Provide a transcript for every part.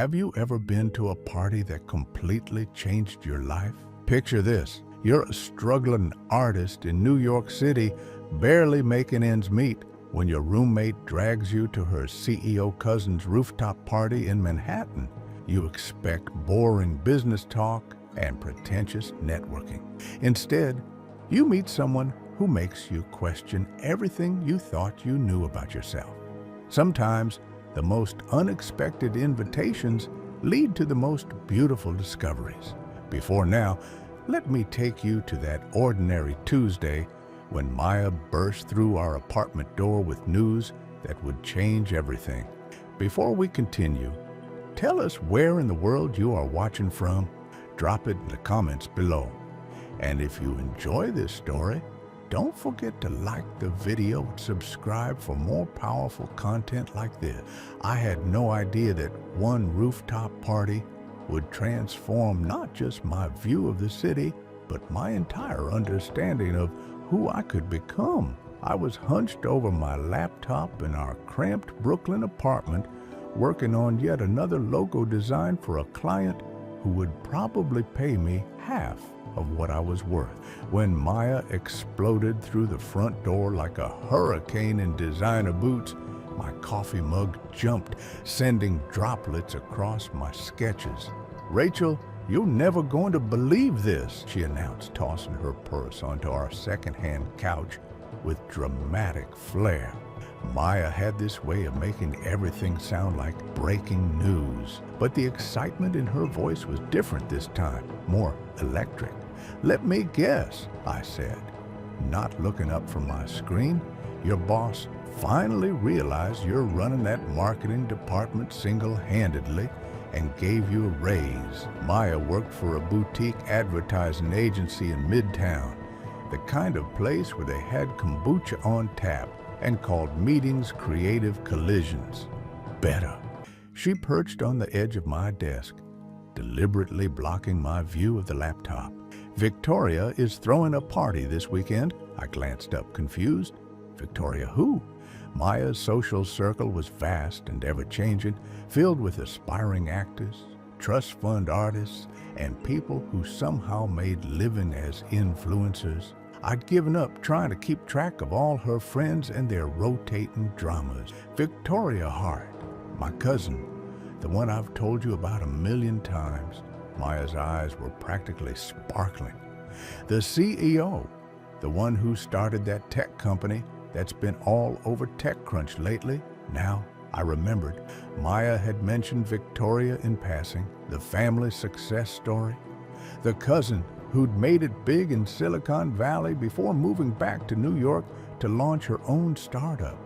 Have you ever been to a party that completely changed your life? Picture this. You're a struggling artist in New York City, barely making ends meet, when your roommate drags you to her CEO cousin's rooftop party in Manhattan. You expect boring business talk and pretentious networking. Instead, you meet someone who makes you question everything you thought you knew about yourself. Sometimes, the most unexpected invitations lead to the most beautiful discoveries. Before now, let me take you to that ordinary Tuesday when Maya burst through our apartment door with news that would change everything. Before we continue, tell us where in the world you are watching from. Drop it in the comments below. And if you enjoy this story, don't forget to like the video and subscribe for more powerful content like this. I had no idea that one rooftop party would transform not just my view of the city, but my entire understanding of who I could become. I was hunched over my laptop in our cramped Brooklyn apartment, working on yet another logo design for a client who would probably pay me half of what I was worth, when Maya exploded through the front door like a hurricane in designer boots. My coffee mug jumped, sending droplets across my sketches. "Rachel, you're never going to believe this," she announced, tossing her purse onto our second-hand couch with dramatic flair. Maya had this way of making everything sound like breaking news, but the excitement in her voice was different this time, more electric. "Let me guess," I said, not looking up from my screen. "Your boss finally realized you're running that marketing department single-handedly and gave you a raise." Maya worked for a boutique advertising agency in Midtown, the kind of place where they had kombucha on tap and called meetings creative collisions. Better. She perched on the edge of my desk, deliberately blocking my view of the laptop. "Victoria is throwing a party this weekend." I glanced up confused. Victoria who? Maya's social circle was vast and ever-changing, filled with aspiring actors, trust fund artists, and people who somehow made living as influencers. I'd given up trying to keep track of all her friends and their rotating dramas. Victoria Hart, my cousin, the one I've told you about a million times. Maya's eyes were practically sparkling. The CEO, the one who started that tech company that's been all over TechCrunch lately. Now I remembered. Maya had mentioned Victoria in passing, the family success story. The cousin who'd made it big in Silicon Valley before moving back to New York to launch her own startup.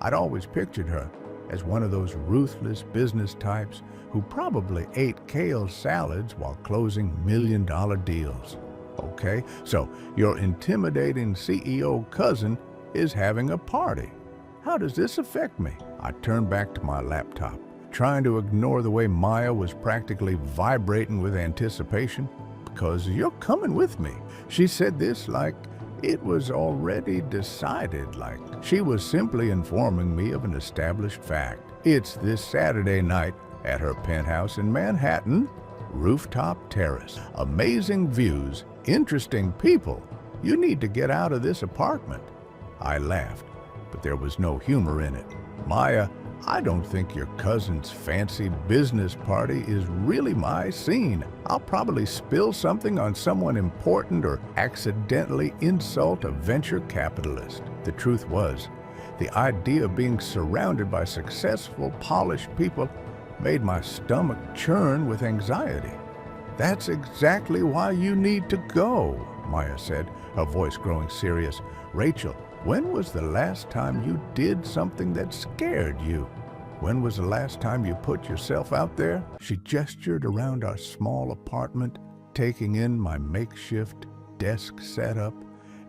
I'd always pictured her as one of those ruthless business types who probably ate kale salads while closing million-dollar deals. Okay, so your intimidating CEO cousin is having a party. How does this affect me? I turned back to my laptop, trying to ignore the way Maya was practically vibrating with anticipation. "Because you're coming with me." She said this like it was already decided, like she was simply informing me of an established fact. It's this Saturday night at her penthouse in Manhattan, rooftop terrace. Amazing views, interesting people. You need to get out of this apartment. I laughed, but there was no humor in it. "Maya, I don't think your cousin's fancy business party is really my scene. I'll probably spill something on someone important or accidentally insult a venture capitalist." The truth was, the idea of being surrounded by successful, polished people made my stomach churn with anxiety. "That's exactly why you need to go," Maya said, her voice growing serious. "Rachel, when was the last time you did something that scared you? When was the last time you put yourself out there?" She gestured around our small apartment, taking in my makeshift desk setup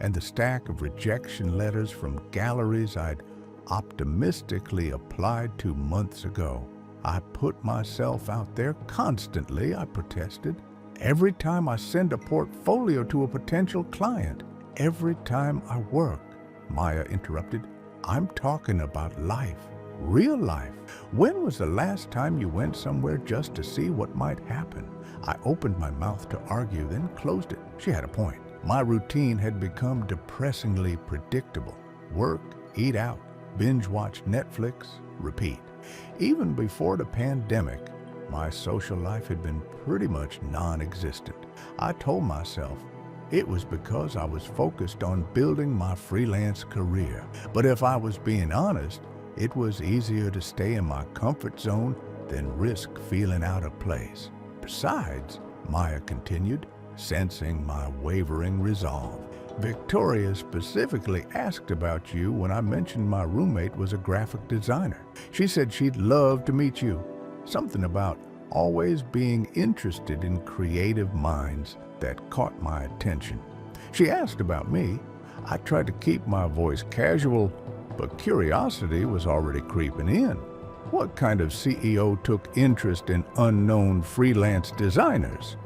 and the stack of rejection letters from galleries I'd optimistically applied to months ago. "I put myself out there constantly," I protested. "Every time I send a portfolio to a potential client, every time I work." Maya interrupted. "I'm talking about life. real life. When was the last time you went somewhere just to see what might happen? I opened my mouth to argue, then closed it. She had a point. My routine had become depressingly predictable. Work, eat out, binge watch Netflix, repeat. Even before the pandemic, my social life had been pretty much non-existent. I told myself it was because I was focused on building my freelance career. But if I was being honest, it was easier to stay in my comfort zone than risk feeling out of place. Besides, Maya continued, sensing my wavering resolve, Victoria specifically asked about you when I mentioned my roommate was a graphic designer. She said she'd love to meet you. Something about always being interested in creative minds that caught my attention. She asked about me. I tried to keep my voice casual, but curiosity was already creeping in. What kind of CEO took interest in unknown freelance designers?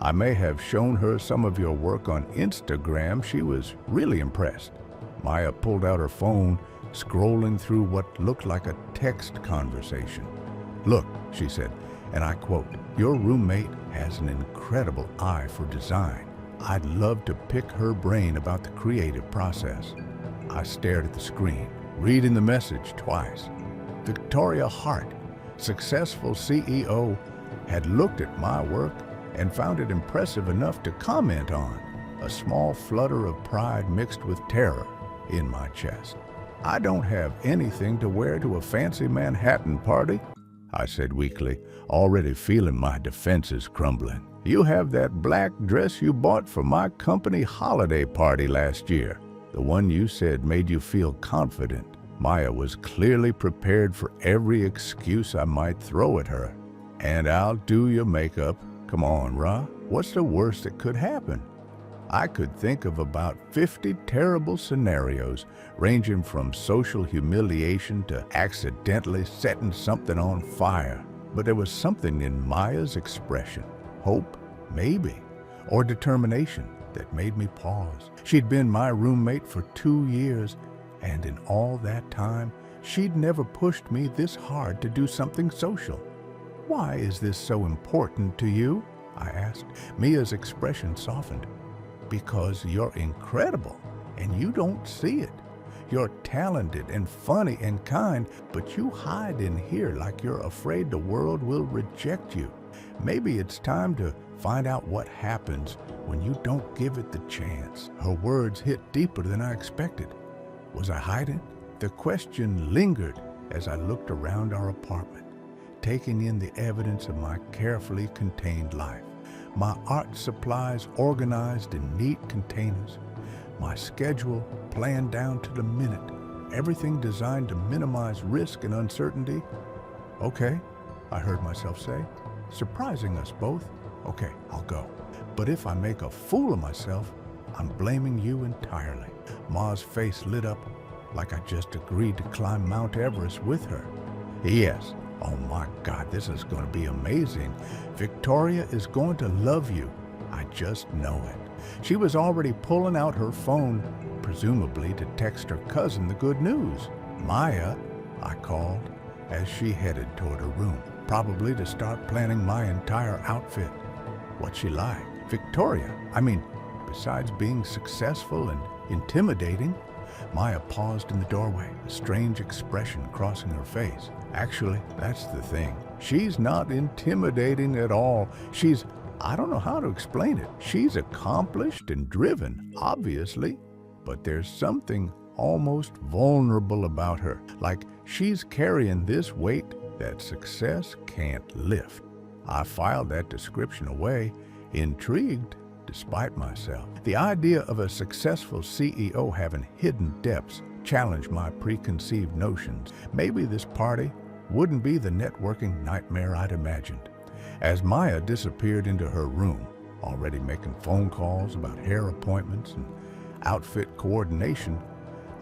I may have shown her some of your work on Instagram. She was really impressed. Maya pulled out her phone, scrolling through what looked like a text conversation. Look, she said, and I quote, your roommate has an incredible eye for design. I'd love to pick her brain about the creative process. I stared at the screen, reading the message twice. Victoria Hart, successful CEO, had looked at my work and found it impressive enough to comment on. A small flutter of pride mixed with terror in my chest. I don't have anything to wear to a fancy Manhattan party, I said weakly, already feeling my defenses crumbling. You have that black dress you bought for my company holiday party last year, the one you said made you feel confident. Maya was clearly prepared for every excuse I might throw at her. And I'll do your makeup. Come on, Ra. What's the worst that could happen? I could think of about 50 terrible scenarios, ranging from social humiliation to accidentally setting something on fire. But there was something in Maya's expression, hope, maybe, or determination, that made me pause. She'd been my roommate for 2 years, and in all that time, she'd never pushed me this hard to do something social. Why is this so important to you? I asked. Mia's expression softened. Because you're incredible, and you don't see it. You're talented and funny and kind, but you hide in here like you're afraid the world will reject you. Maybe it's time to find out what happens when you don't give it the chance. Her words hit deeper than I expected. Was I hiding? The question lingered as I looked around our apartment, taking in the evidence of my carefully contained life. My art supplies organized in neat containers, my schedule planned down to the minute, everything designed to minimize risk and uncertainty. Okay, I heard myself say, surprising us both. Okay, I'll go. But if I make a fool of myself, I'm blaming you entirely. Ma's face lit up like I just agreed to climb Mount Everest with her. Yes. Oh my God, this is going to be amazing. Victoria is going to love you. I just know it. She was already pulling out her phone, presumably to text her cousin the good news. Maya, I called, as she headed toward her room, probably to start planning my entire outfit. What's she like? Victoria, besides being successful and intimidating. Maya paused in the doorway, a strange expression crossing her face. Actually, that's the thing. She's not intimidating at all. I don't know how to explain it. She's accomplished and driven, obviously, but there's something almost vulnerable about her, like she's carrying this weight that success can't lift. I filed that description away, intrigued despite myself. The idea of a successful CEO having hidden depths challenged my preconceived notions. Maybe this party wouldn't be the networking nightmare I'd imagined. As Maya disappeared into her room, already making phone calls about hair appointments and outfit coordination,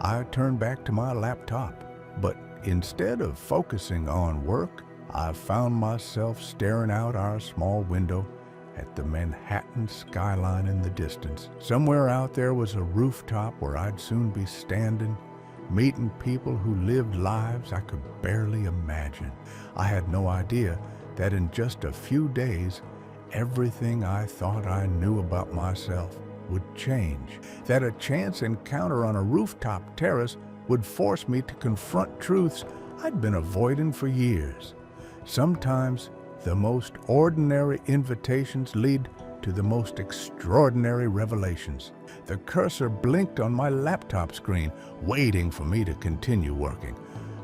I turned back to my laptop. But instead of focusing on work, I found myself staring out our small window at the Manhattan skyline in the distance. Somewhere out there was a rooftop where I'd soon be standing, meeting people who lived lives I could barely imagine. I had no idea that in just a few days, everything I thought I knew about myself would change, that a chance encounter on a rooftop terrace would force me to confront truths I'd been avoiding for years. Sometimes the most ordinary invitations lead to the most extraordinary revelations. The cursor blinked on my laptop screen, waiting for me to continue working.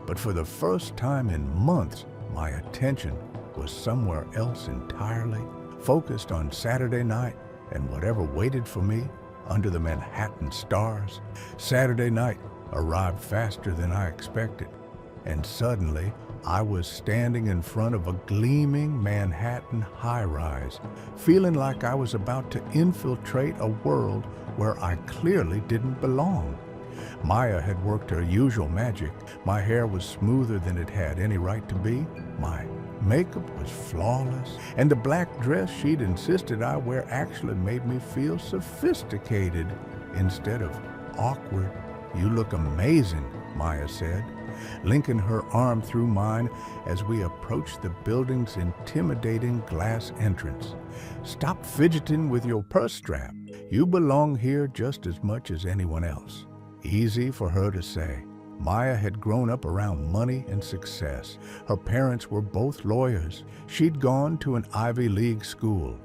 But for the first time in months, my attention was somewhere else entirely, focused on Saturday night and whatever waited for me under the Manhattan stars. Saturday night arrived faster than I expected, and suddenly I was standing in front of a gleaming Manhattan high-rise, feeling like I was about to infiltrate a world where I clearly didn't belong. Maya had worked her usual magic. My hair was smoother than it had any right to be. My makeup was flawless, and the black dress she'd insisted I wear actually made me feel sophisticated instead of awkward. "You look amazing," Maya said, linking her arm through mine as we approached the building's intimidating glass entrance. "Stop fidgeting with your purse strap. You belong here just as much as anyone else." Easy for her to say. Maya had grown up around money and success. Her parents were both lawyers. She'd gone to an Ivy League school,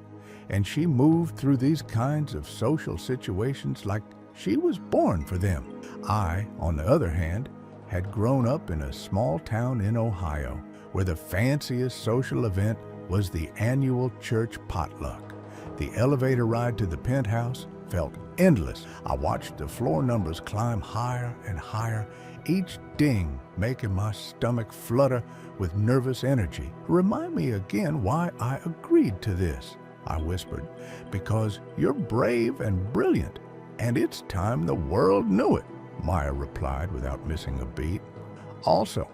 and she moved through these kinds of social situations like she was born for them. I, on the other hand, had grown up in a small town in Ohio, where the fanciest social event was the annual church potluck. The elevator ride to the penthouse felt endless. I watched the floor numbers climb higher and higher, each ding making my stomach flutter with nervous energy. "Remind me again why I agreed to this," I whispered. "Because you're brave and brilliant, and it's time the world knew it," Maya replied without missing a beat. "Also,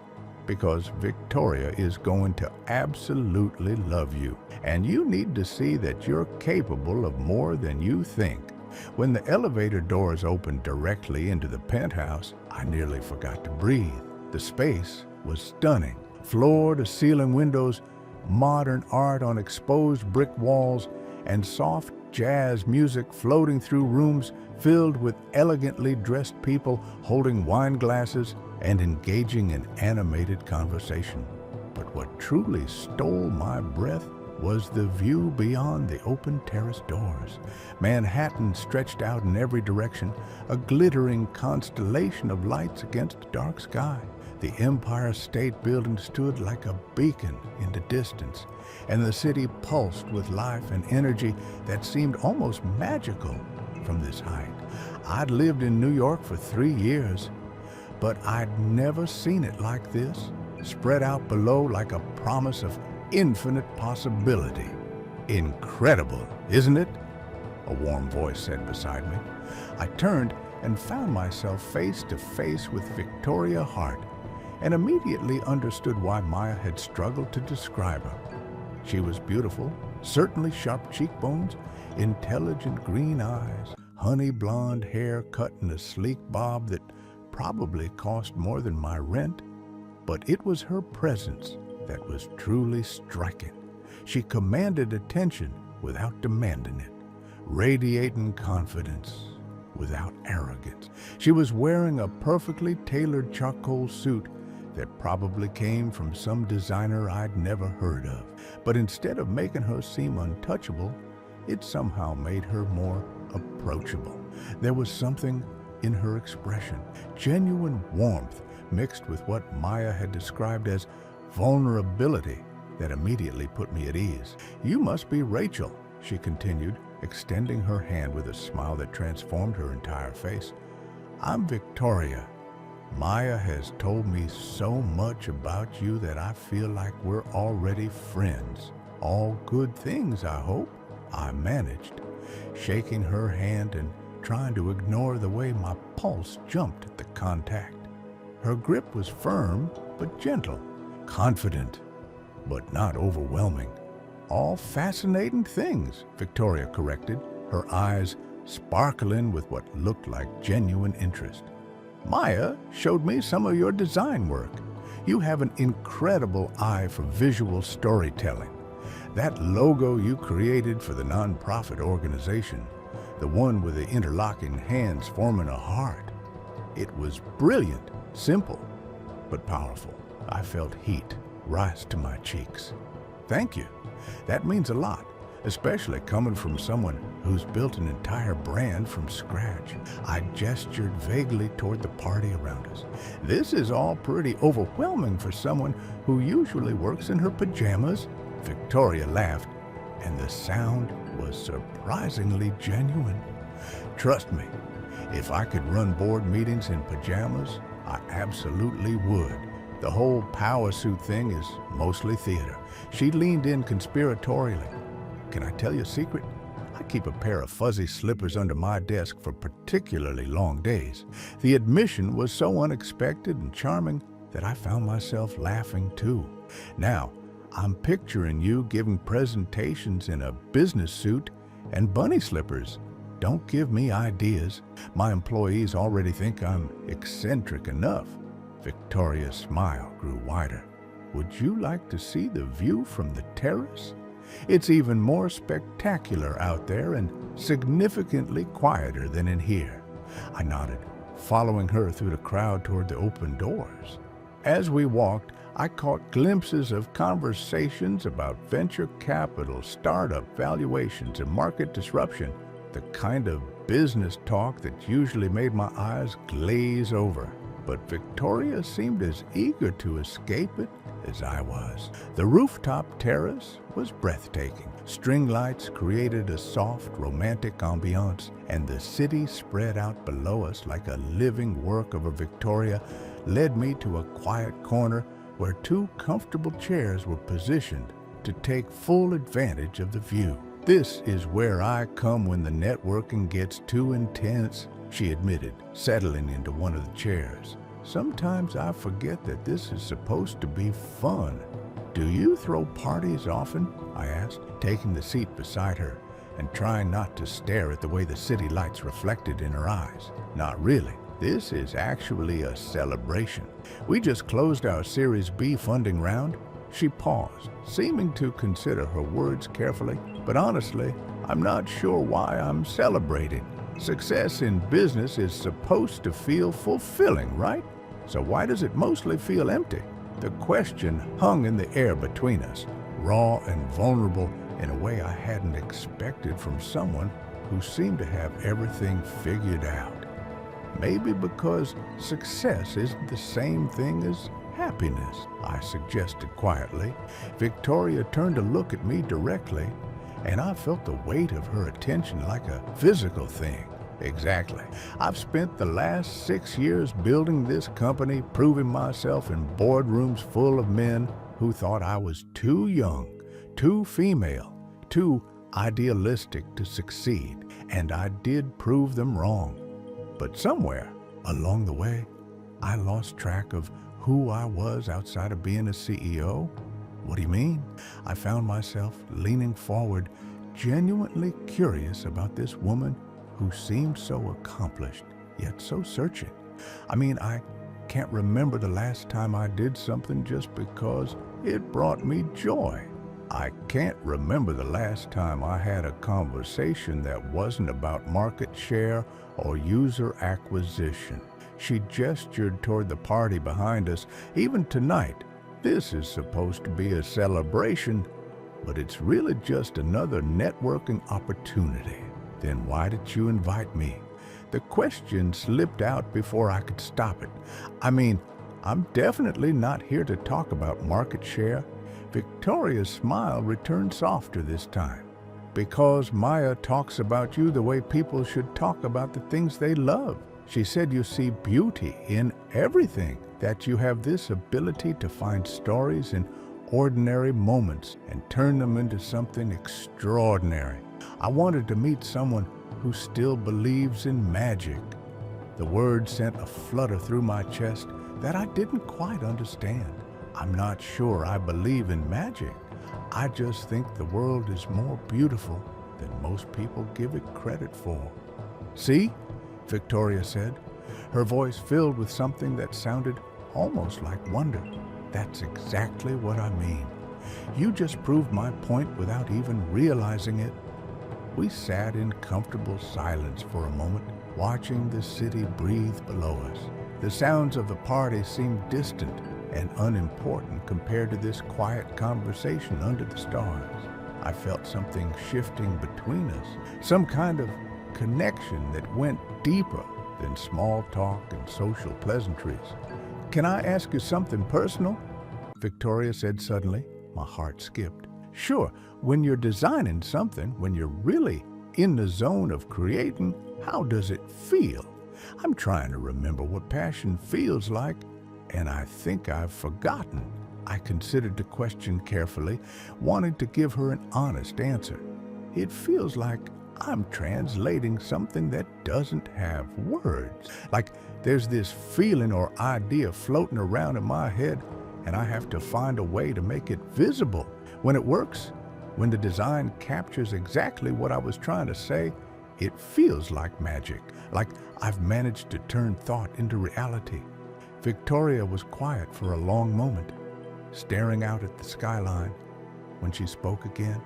because Victoria is going to absolutely love you, and you need to see that you're capable of more than you think." When the elevator doors opened directly into the penthouse, I nearly forgot to breathe. The space was stunning. Floor-to-ceiling windows, modern art on exposed brick walls, and soft jazz music floating through rooms filled with elegantly dressed people holding wine glasses and engaging in animated conversation. But what truly stole my breath was the view beyond the open terrace doors. Manhattan stretched out in every direction, a glittering constellation of lights against a dark sky. The Empire State Building stood like a beacon in the distance, and the city pulsed with life and energy that seemed almost magical from this height. I'd lived in New York for 3 years, but I'd never seen it like this, spread out below like a promise of infinite possibility. "Incredible, isn't it?" a warm voice said beside me. I turned and found myself face to face with Victoria Hart, and immediately understood why Maya had struggled to describe her. She was beautiful, certainly sharp cheekbones, intelligent green eyes, honey blonde hair cut in a sleek bob that probably cost more than my rent, but it was her presence that was truly striking. She commanded attention without demanding it, radiating confidence without arrogance. She was wearing a perfectly tailored charcoal suit that probably came from some designer I'd never heard of. But instead of making her seem untouchable, it somehow made her more approachable. There was something in her expression, genuine warmth mixed with what Maya had described as vulnerability, that immediately put me at ease. "You must be Rachel," she continued, extending her hand with a smile that transformed her entire face. "I'm Victoria. Maya has told me so much about you that I feel like we're already friends. All good things, I hope," I managed, shaking her hand and trying to ignore the way my pulse jumped at the contact. Her grip was firm but gentle, confident but not overwhelming. "All fascinating things," Victoria corrected, her eyes sparkling with what looked like genuine interest. Maya showed me some of your design work. You have an incredible eye for visual storytelling. That logo you created for the nonprofit organization, the one with the interlocking hands forming a heart, it was brilliant, simple, but powerful. I felt heat rise to my cheeks. Thank you. That means a lot, especially coming from someone who's built an entire brand from scratch. I gestured vaguely toward the party around us. This is all pretty overwhelming for someone who usually works in her pajamas. Victoria laughed, and the sound was surprisingly genuine. Trust me, if I could run board meetings in pajamas, I absolutely would. The whole power suit thing is mostly theater. She leaned in conspiratorially. Can I tell you a secret? I keep a pair of fuzzy slippers under my desk for particularly long days. The admission was so unexpected and charming that I found myself laughing too. Now, I'm picturing you giving presentations in a business suit and bunny slippers. Don't give me ideas. My employees already think I'm eccentric enough. Victoria's smile grew wider. Would you like to see the view from the terrace? It's even more spectacular out there and significantly quieter than in here. I nodded, following her through the crowd toward the open doors. As we walked, I caught glimpses of conversations about venture capital, startup valuations, and market disruption, the kind of business talk that usually made my eyes glaze over. But Victoria seemed as eager to escape it as I was. The rooftop terrace was breathtaking. String lights created a soft, romantic ambiance, and the city spread out below us like a living work of a Victoria led me to a quiet corner where two comfortable chairs were positioned to take full advantage of the view. This is where I come when the networking gets too intense, she admitted, settling into one of the chairs. Sometimes I forget that this is supposed to be fun. Do you throw parties often? I asked, taking the seat beside her and trying not to stare at the way the city lights reflected in her eyes. Not really. This is actually a celebration. We just closed our Series B funding round. She paused, seeming to consider her words carefully, but honestly, I'm not sure why I'm celebrating. Success in business is supposed to feel fulfilling, right? So why does it mostly feel empty? The question hung in the air between us, raw and vulnerable in a way I hadn't expected from someone who seemed to have everything figured out. Maybe because success isn't the same thing as happiness, I suggested quietly. Victoria turned to look at me directly, and I felt the weight of her attention like a physical thing. Exactly. I've spent the last 6 years building this company, proving myself in boardrooms full of men who thought I was too young, too female, too idealistic to succeed, and I did prove them wrong. But somewhere along the way, I lost track of who I was outside of being a CEO. What do you mean? I found myself leaning forward, genuinely curious about this woman who seemed so accomplished, yet so searching. I can't remember the last time I did something just because it brought me joy. I can't remember the last time I had a conversation that wasn't about market share or user acquisition. She gestured toward the party behind us. Even tonight, this is supposed to be a celebration, but it's really just another networking opportunity. Then why did you invite me? The question slipped out before I could stop it. I'm definitely not here to talk about market share. Victoria's smile returned softer this time. Because Maya talks about you the way people should talk about the things they love. She said you see beauty in everything, that you have this ability to find stories in ordinary moments and turn them into something extraordinary. I wanted to meet someone who still believes in magic. The words sent a flutter through my chest that I didn't quite understand. I'm not sure I believe in magic. I just think the world is more beautiful than most people give it credit for. See, Victoria said, her voice filled with something that sounded almost like wonder. "That's exactly what I mean. You just proved my point without even realizing it." We sat in comfortable silence for a moment, watching the city breathe below us. The sounds of the party seemed distant and unimportant compared to this quiet conversation under the stars. I felt something shifting between us, some kind of connection that went deeper than small talk and social pleasantries. "Can I ask you something personal?" Victoria said suddenly. My heart skipped. "Sure, when you're designing something, when you're really in the zone of creating, how does it feel?" I'm trying to remember what passion feels like, and I think I've forgotten. I considered the question carefully, wanting to give her an honest answer. "It feels like I'm translating something that doesn't have words. Like there's this feeling or idea floating around in my head, and I have to find a way to make it visible. When it works, when the design captures exactly what I was trying to say, it feels like magic, like I've managed to turn thought into reality." Victoria was quiet for a long moment, staring out at the skyline. When she spoke again,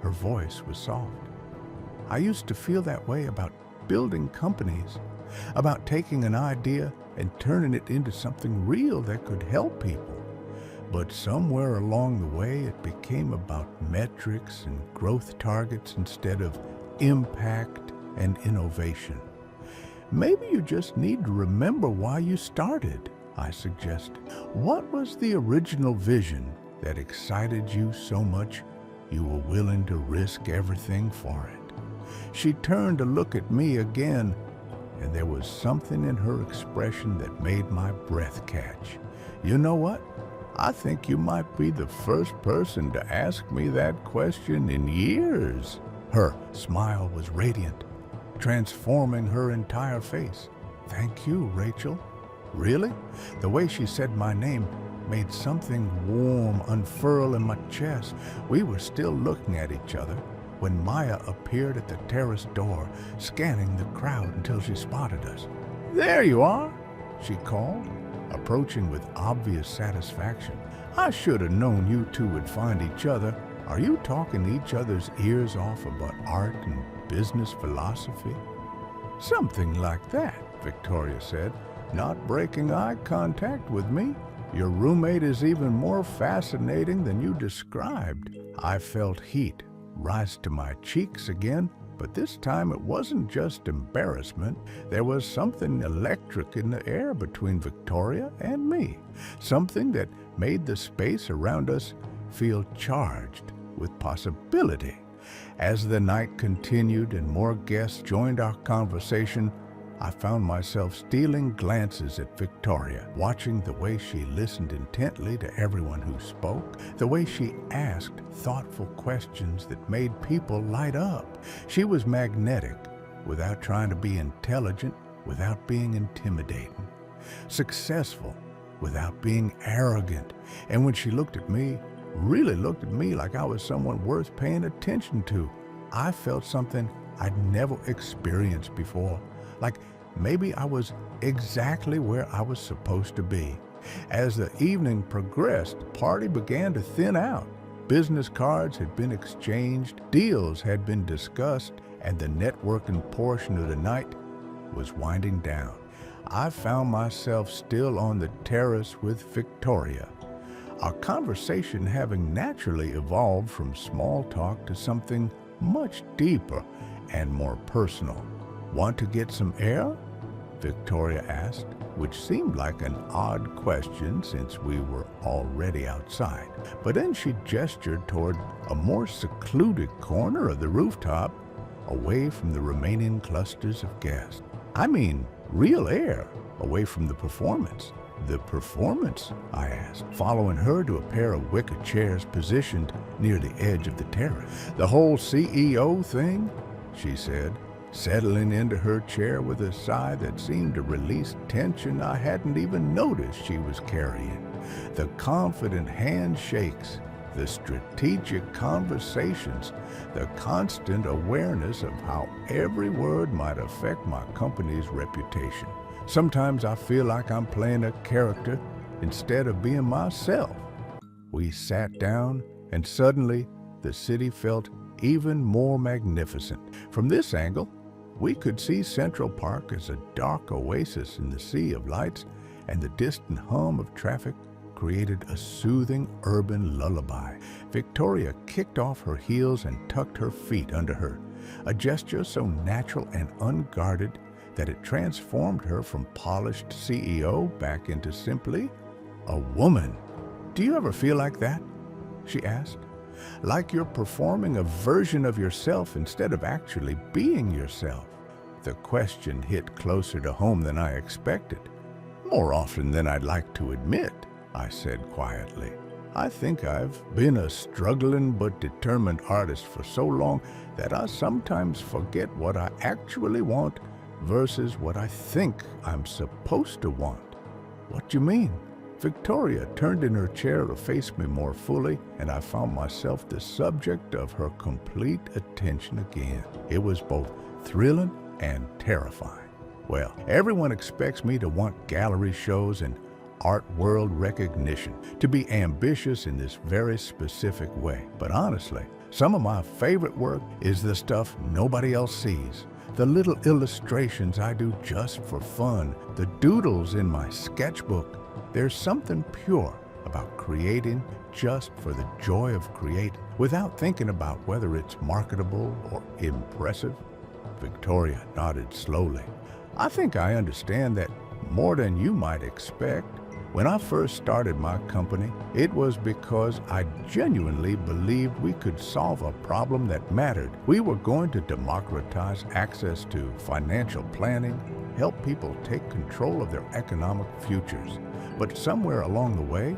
her voice was soft. "I used to feel that way about building companies, about taking an idea and turning it into something real that could help people. But somewhere along the way, it became about metrics and growth targets instead of impact and innovation." "Maybe you just need to remember why you started," I suggested. "What was the original vision that excited you so much you were willing to risk everything for it?" She turned to look at me again, and there was something in her expression that made my breath catch. "You know what? I think you might be the first person to ask me that question in years." Her smile was radiant, transforming her entire face. "Thank you, Rachel." "Really?" The way she said my name made something warm unfurl in my chest. We were still looking at each other when Maya appeared at the terrace door, scanning the crowd until she spotted us. "There you are," she called, approaching with obvious satisfaction. "I should have known you two would find each other. Are you talking each other's ears off about art and business philosophy?" "Something like that," Victoria said, not breaking eye contact with me. "Your roommate is even more fascinating than you described." I felt heat rise to my cheeks again, but this time it wasn't just embarrassment. There was something electric in the air between Victoria and me, something that made the space around us feel charged with possibility. As the night continued and more guests joined our conversation, I found myself stealing glances at Victoria, watching the way she listened intently to everyone who spoke, the way she asked thoughtful questions that made people light up. She was magnetic, without trying to be intelligent, without being intimidating, successful, without being arrogant. And when she looked at me, really looked at me like I was someone worth paying attention to, I felt something I'd never experienced before. Like maybe I was exactly where I was supposed to be. As the evening progressed, the party began to thin out. Business cards had been exchanged, deals had been discussed, and the networking portion of the night was winding down. I found myself still on the terrace with Victoria, our conversation having naturally evolved from small talk to something much deeper and more personal. "Want to get some air?" Victoria asked, which seemed like an odd question since we were already outside. But then she gestured toward a more secluded corner of the rooftop, away from the remaining clusters of guests. "I mean, real air, away from the performance." "The performance?" I asked, following her to a pair of wicker chairs positioned near the edge of the terrace. "The whole CEO thing?" she said, settling into her chair with a sigh that seemed to release tension I hadn't even noticed she was carrying. The confident handshakes, the strategic conversations, the constant awareness of how every word might affect my company's reputation. Sometimes I feel like I'm playing a character instead of being myself." We sat down, and suddenly the city felt even more magnificent. From this angle, we could see Central Park as a dark oasis in the sea of lights, and the distant hum of traffic created a soothing urban lullaby. Victoria kicked off her heels and tucked her feet under her, a gesture so natural and unguarded that it transformed her from polished CEO back into simply a woman. "Do you ever feel like that?" she asked. "Like you're performing a version of yourself instead of actually being yourself?" The question hit closer to home than I expected. "More often than I'd like to admit," I said quietly. "I think I've been a struggling but determined artist for so long that I sometimes forget what I actually want versus what I think I'm supposed to want." "What do you mean?" Victoria turned in her chair to face me more fully, and I found myself the subject of her complete attention again. It was both thrilling and terrifying. Well, everyone expects me to want gallery shows and art world recognition, to be ambitious in this very specific way. But honestly, some of my favorite work is the stuff nobody else sees. The little illustrations I do just for fun, the doodles in my sketchbook. There's something pure about creating just for the joy of creating, without thinking about whether it's marketable or impressive. Victoria nodded slowly. "I think I understand that more than you might expect. When I first started my company, it was because I genuinely believed we could solve a problem that mattered. We were going to democratize access to financial planning, help people take control of their economic futures. But somewhere along the way,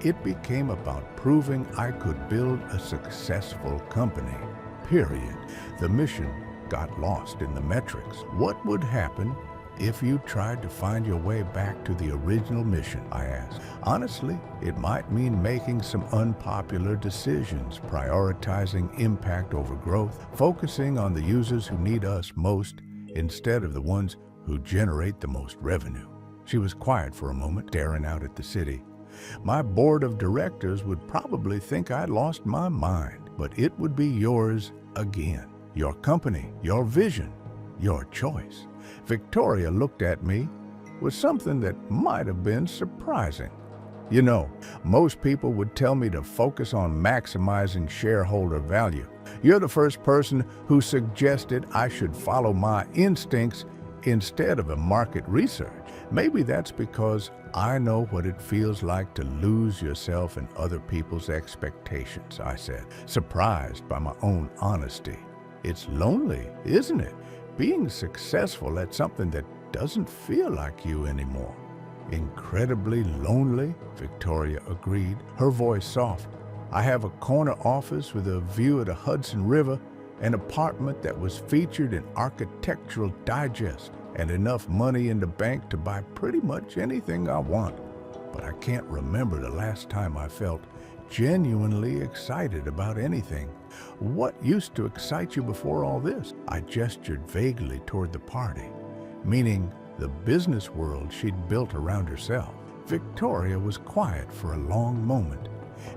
it became about proving I could build a successful company. Period. The mission got lost in the metrics. What would happen if you tried to find your way back to the original mission?" I asked. "Honestly, it might mean making some unpopular decisions, prioritizing impact over growth, focusing on the users who need us most instead of the ones who generate the most revenue." She was quiet for a moment, staring out at the city. "My board of directors would probably think I'd lost my mind, but it would be yours again. Your company, your vision, your choice." Victoria looked at me with something that might have been surprising. "You know, most people would tell me to focus on maximizing shareholder value. You're the first person who suggested I should follow my instincts instead of a market research. Maybe that's because I know what it feels like to lose yourself in other people's expectations," I said, surprised by my own honesty. "It's lonely, isn't it? Being successful at something that doesn't feel like you anymore." "Incredibly lonely," Victoria agreed, her voice soft. "I have a corner office with a view of the Hudson River, an apartment that was featured in Architectural Digest, and enough money in the bank to buy pretty much anything I want. But I can't remember the last time I felt genuinely excited about anything. What used to excite you before all this?" I gestured vaguely toward the party, meaning the business world she'd built around herself. Victoria was quiet for a long moment,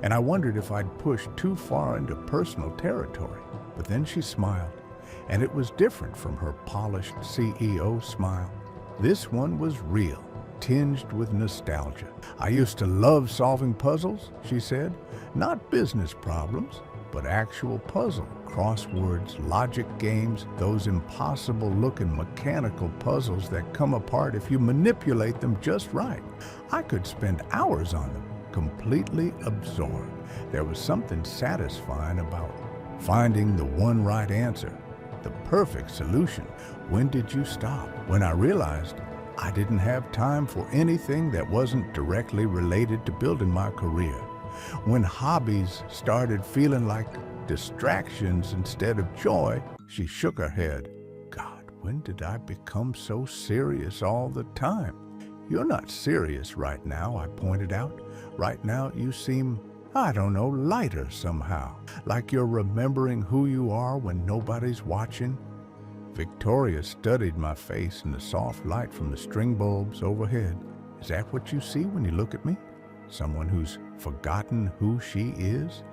and I wondered if I'd pushed too far into personal territory. But then she smiled, and it was different from her polished CEO smile. This one was real, tinged with nostalgia. "I used to love solving puzzles," she said. "Not business problems, but actual puzzles, crosswords, logic games, those impossible-looking mechanical puzzles that come apart if you manipulate them just right. I could spend hours on them, completely absorbed. There was something satisfying about finding the one right answer, the perfect solution. When did you stop?" "When I realized I didn't have time for anything that wasn't directly related to building my career. When hobbies started feeling like distractions instead of joy." She shook her head. "God, when did I become so serious all the time?" "You're not serious right now," I pointed out. "Right now you seem, I don't know, lighter somehow, like you're remembering who you are when nobody's watching." Victoria studied my face in the soft light from the string bulbs overhead. Is that what you see when you look at me? Someone who's forgotten who she is?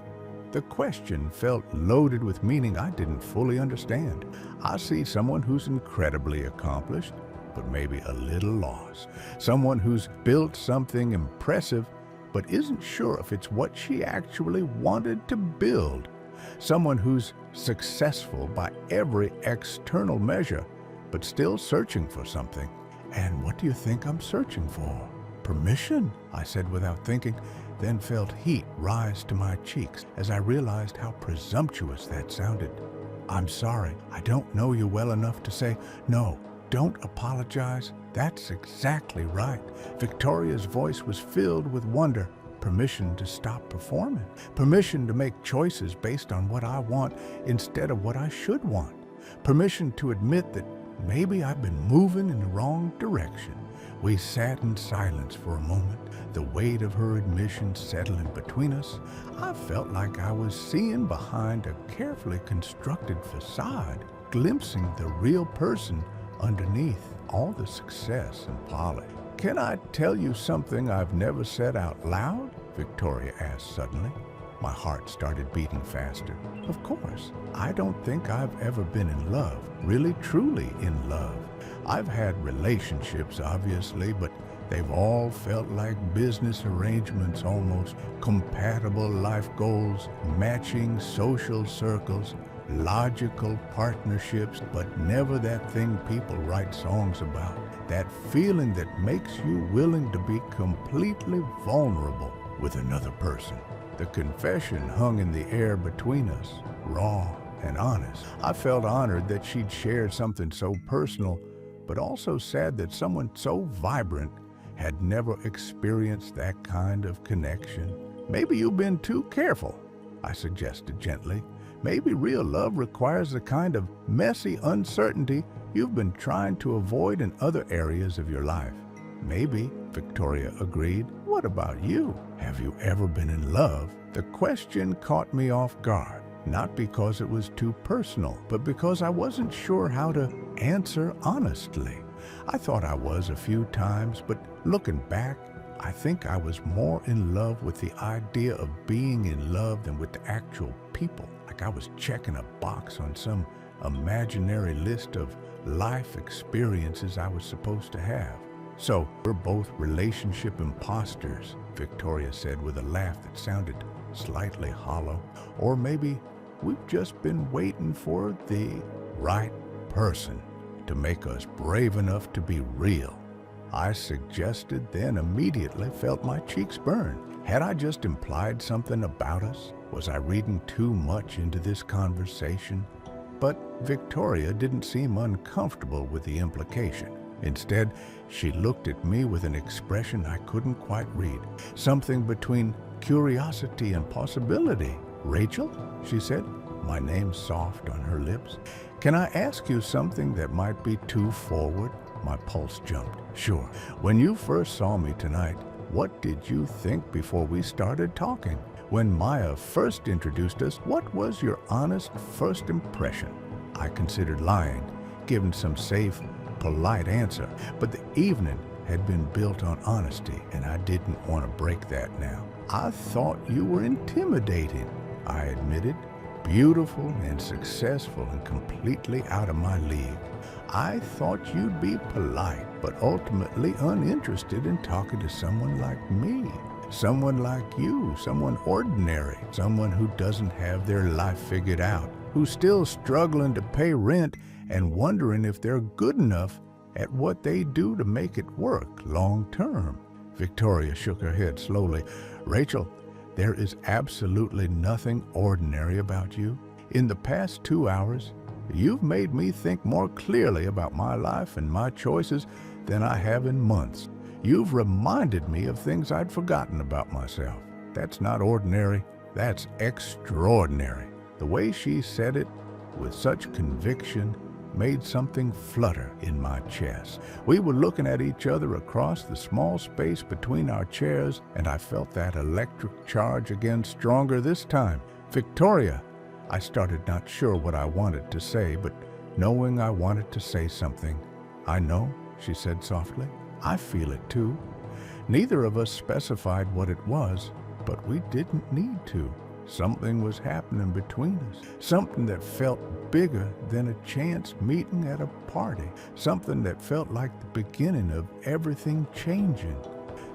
The question felt loaded with meaning I didn't fully understand. I see someone who's incredibly accomplished, but maybe a little lost. Someone who's built something impressive, but isn't sure if it's what she actually wanted to build. Someone who's successful by every external measure, but still searching for something. And what do you think I'm searching for? Permission, I said without thinking, then felt heat rise to my cheeks as I realized how presumptuous that sounded. I'm sorry, I don't know you well enough to say, no, don't apologize. That's exactly right. Victoria's voice was filled with wonder. Permission to stop performing. Permission to make choices based on what I want instead of what I should want. Permission to admit that maybe I've been moving in the wrong direction. We sat in silence for a moment, the weight of her admission settling between us. I felt like I was seeing behind a carefully constructed facade, glimpsing the real person underneath all the success and polish. Can I tell you something I've never said out loud? Victoria asked suddenly. My heart started beating faster. Of course, I don't think I've ever been in love, really truly in love. I've had relationships, obviously, but they've all felt like business arrangements almost, compatible life goals, matching social circles, logical partnerships, but never that thing people write songs about. That feeling that makes you willing to be completely vulnerable with another person. The confession hung in the air between us, raw and honest. I felt honored that she'd shared something so personal, but also sad that someone so vibrant had never experienced that kind of connection. Maybe you've been too careful, I suggested gently. Maybe real love requires the kind of messy uncertainty you've been trying to avoid in other areas of your life. Maybe, Victoria agreed. What about you? Have you ever been in love? The question caught me off guard, not because it was too personal, but because I wasn't sure how to answer honestly. I thought I was a few times, but looking back, I think I was more in love with the idea of being in love than with the actual people. Like I was checking a box on some imaginary list of life experiences I was supposed to have. So, we're both relationship imposters, Victoria said with a laugh that sounded slightly hollow. Or maybe we've just been waiting for the right person to make us brave enough to be real. I suggested, then immediately felt my cheeks burn. Had I just implied something about us? Was I reading too much into this conversation? But Victoria didn't seem uncomfortable with the implication. Instead, she looked at me with an expression I couldn't quite read, something between curiosity and possibility. Rachel, she said, my name soft on her lips. Can I ask you something that might be too forward? My pulse jumped. Sure. When you first saw me tonight, what did you think before we started talking? When Maya first introduced us, what was your honest first impression? I considered lying, giving some safe, polite answer, but the evening had been built on honesty, and I didn't want to break that now. I thought you were intimidating, I admitted. Beautiful and successful and completely out of my league. I thought you'd be polite, but ultimately uninterested in talking to someone like me. Someone like you, someone ordinary, someone who doesn't have their life figured out, who's still struggling to pay rent and wondering if they're good enough at what they do to make it work long term. Victoria shook her head slowly. Rachel, there is absolutely nothing ordinary about you. In the past 2 hours, you've made me think more clearly about my life and my choices than I have in months. You've reminded me of things I'd forgotten about myself. That's not ordinary, that's extraordinary. The way she said it, with such conviction, made something flutter in my chest. We were looking at each other across the small space between our chairs, and I felt that electric charge again, stronger this time. Victoria, I started, not sure what I wanted to say, but knowing I wanted to say something. "I know," she said softly. "I feel it too." Neither of us specified what it was, but we didn't need to. Something was happening between us, something that felt bigger than a chance meeting at a party, something that felt like the beginning of everything changing.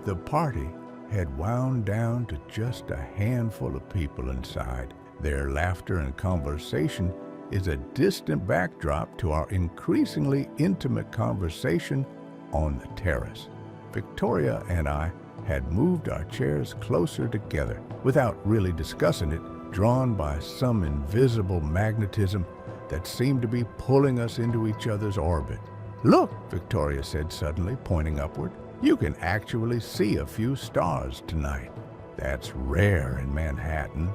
The party had wound down to just a handful of people inside. Their laughter and conversation is a distant backdrop to our increasingly intimate conversation on the terrace. Victoria and I had moved our chairs closer together without really discussing it, drawn by some invisible magnetism that seemed to be pulling us into each other's orbit. "Look," Victoria said suddenly, pointing upward. "You can actually see a few stars tonight. That's rare in Manhattan."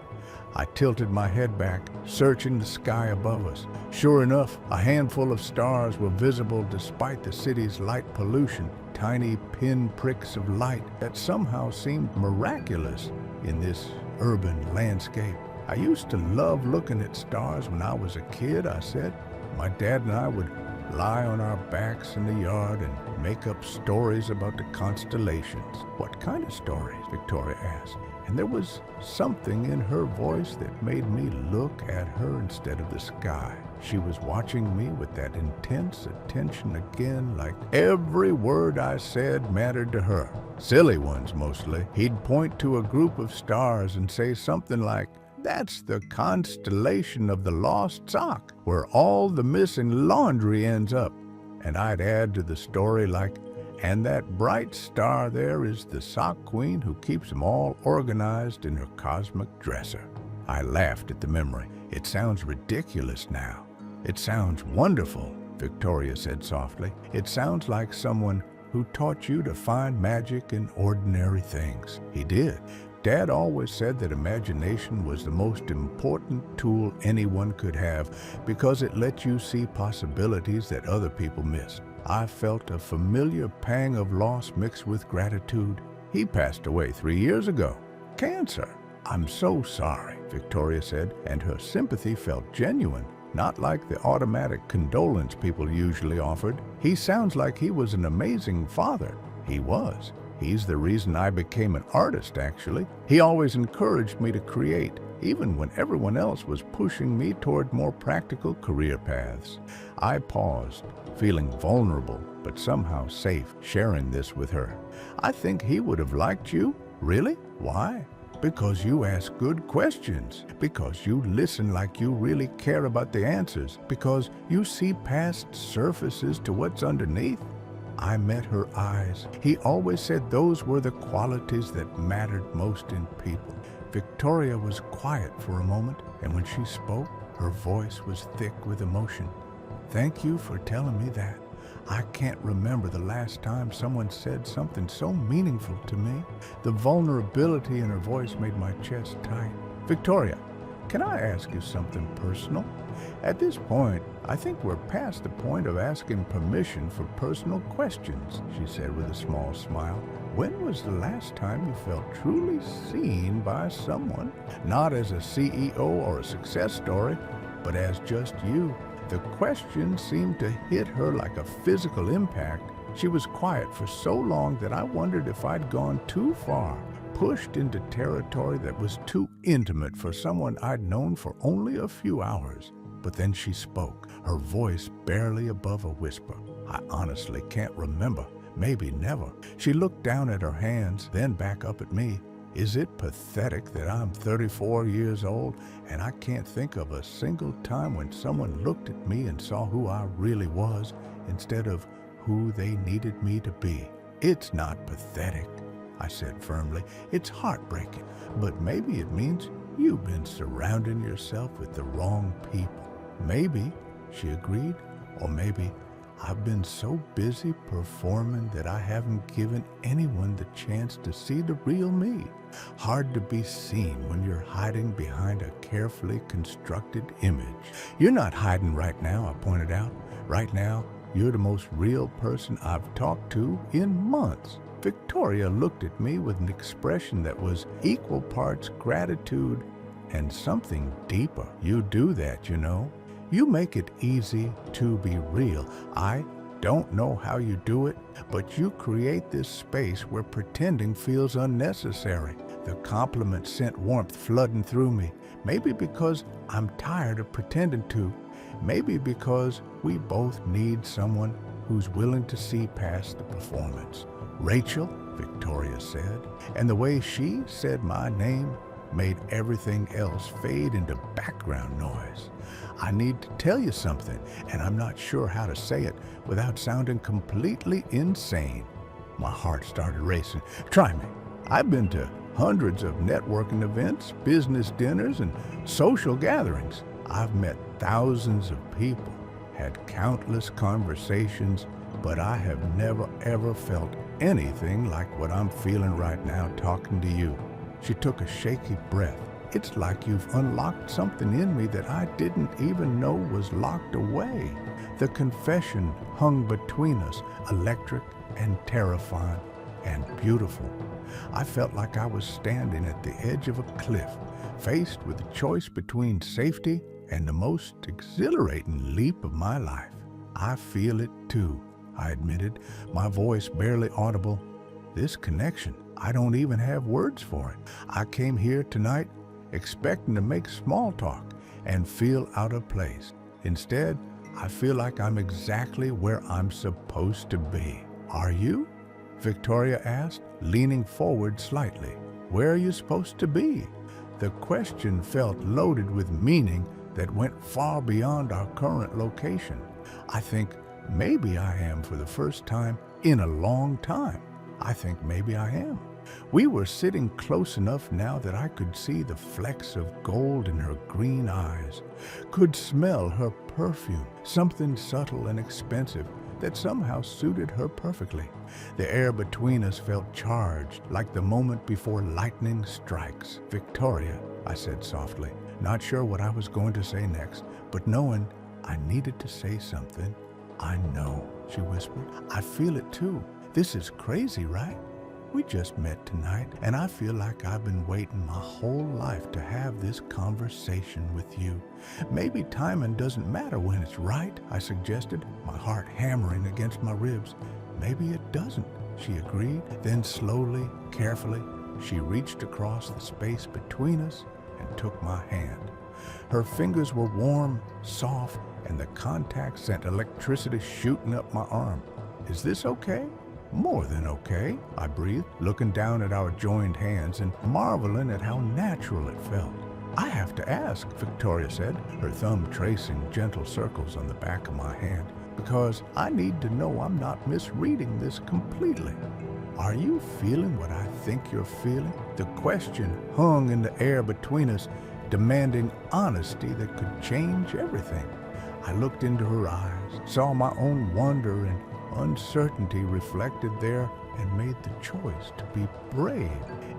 I tilted my head back, searching the sky above us. Sure enough, a handful of stars were visible despite the city's light pollution, tiny pinpricks of light that somehow seemed miraculous in this urban landscape. "I used to love looking at stars when I was a kid," I said. "My dad and I would lie on our backs in the yard and make up stories about the constellations." "What kind of stories?" Victoria asked. And there was something in her voice that made me look at her instead of the sky. She was watching me with that intense attention again, like every word I said mattered to her. Silly ones, mostly. He'd point to a group of stars and say something like, "That's the constellation of the lost sock, where all the missing laundry ends up." And I'd add to the story like, "And that bright star there is the sock queen who keeps them all organized in her cosmic dresser." I laughed at the memory. "It sounds ridiculous now." "It sounds wonderful," Victoria said softly. "It sounds like someone who taught you to find magic in ordinary things." He did. Dad always said that imagination was the most important tool anyone could have because it let you see possibilities that other people missed. I felt a familiar pang of loss mixed with gratitude. He passed away 3 years ago. Cancer. "I'm so sorry," Victoria said, and her sympathy felt genuine, not like the automatic condolence people usually offered. "He sounds like he was an amazing father." He was. He's the reason I became an artist, actually. He always encouraged me to create, even when everyone else was pushing me toward more practical career paths. I paused, feeling vulnerable, but somehow safe, sharing this with her. "I think he would have liked you." "Really? Why?" "Because you ask good questions, because you listen like you really care about the answers, because you see past surfaces to what's underneath." I met her eyes. He always said those were the qualities that mattered most in people. Victoria was quiet for a moment, and when she spoke, her voice was thick with emotion. "Thank you for telling me that. I can't remember the last time someone said something so meaningful to me." The vulnerability in her voice made my chest tight. "Victoria, can I ask you something personal?" At this point, I think we're past the point of asking permission for personal questions, she said with a small smile. "When was the last time you felt truly seen by someone? Not as a CEO or a success story, but as just you." The question seemed to hit her like a physical impact. She was quiet for so long that I wondered if I'd gone too far, pushed into territory that was too intimate for someone I'd known for only a few hours. But then she spoke, her voice barely above a whisper. I honestly can't remember, maybe never. She looked down at her hands, then back up at me. Is it pathetic that I'm 34 years old and I can't think of a single time when someone looked at me and saw who I really was instead of who they needed me to be? It's not pathetic, I said firmly. It's heartbreaking, but maybe it means you've been surrounding yourself with the wrong people. Maybe, she agreed, or maybe I've been so busy performing that I haven't given anyone the chance to see the real me. Hard to be seen when you're hiding behind a carefully constructed image. You're not hiding right now, I pointed out. Right now, you're the most real person I've talked to in months. Victoria looked at me with an expression that was equal parts gratitude and something deeper. You do that, you know. You make it easy to be real. I don't know how you do it, but you create this space where pretending feels unnecessary. The compliments sent warmth flooding through me. Maybe because I'm tired of pretending to. Maybe because we both need someone who's willing to see past the performance. Rachel, Victoria said, and the way she said my name made everything else fade into background noise. I need to tell you something, and I'm not sure how to say it without sounding completely insane. My heart started racing. Try me. I've been to hundreds of networking events, business dinners, and social gatherings. I've met thousands of people, had countless conversations, but I have never ever felt anything like what I'm feeling right now talking to you. She took a shaky breath. It's like you've unlocked something in me that I didn't even know was locked away. The confession hung between us, electric and terrifying and beautiful. I felt like I was standing at the edge of a cliff, faced with a choice between safety and the most exhilarating leap of my life. I feel it too, I admitted, my voice barely audible. This connection, I don't even have words for it. I came here tonight expecting to make small talk and feel out of place. Instead, I feel like I'm exactly where I'm supposed to be. Are you? Victoria asked, leaning forward slightly. Where are you supposed to be? The question felt loaded with meaning that went far beyond our current location. I think maybe I am for the first time in a long time. I think maybe I am. We were sitting close enough now that I could see the flecks of gold in her green eyes, could smell her perfume, something subtle and expensive that somehow suited her perfectly. The air between us felt charged, like the moment before lightning strikes. Victoria, I said softly, not sure what I was going to say next, but knowing I needed to say something. I know, she whispered. I feel it too. This is crazy, right? We just met tonight, and I feel like I've been waiting my whole life to have this conversation with you. Maybe timing doesn't matter when it's right, I suggested, my heart hammering against my ribs. Maybe it doesn't, she agreed. Then slowly, carefully, she reached across the space between us and took my hand. Her fingers were warm, soft, and the contact sent electricity shooting up my arm. Is this okay? More than okay, I breathed, looking down at our joined hands and marveling at how natural it felt. I have to ask, Victoria said, her thumb tracing gentle circles on the back of my hand, because I need to know I'm not misreading this completely. Are you feeling what I think you're feeling? The question hung in the air between us, demanding honesty that could change everything. I looked into her eyes, saw my own wonder and uncertainty reflected there, and made the choice to be brave.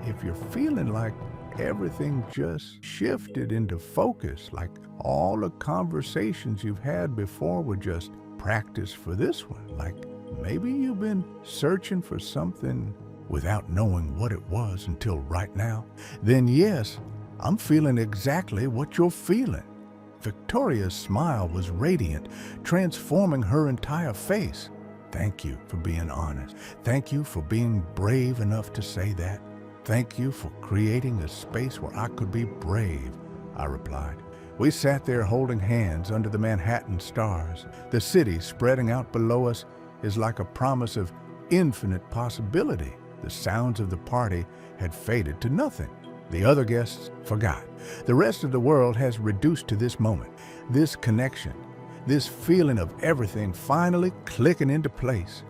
If you're feeling like everything just shifted into focus, like all the conversations you've had before were just practice for this one, like maybe you've been searching for something without knowing what it was until right now, then yes, I'm feeling exactly what you're feeling. Victoria's smile was radiant, transforming her entire face. Thank you for being honest. Thank you for being brave enough to say that. Thank you for creating a space where I could be brave, I replied. We sat there holding hands under the Manhattan stars. The city spreading out below us is like a promise of infinite possibility. The sounds of the party had faded to nothing. The other guests forgot. The rest of the world has reduced to this moment, this connection, this feeling of everything finally clicking into place.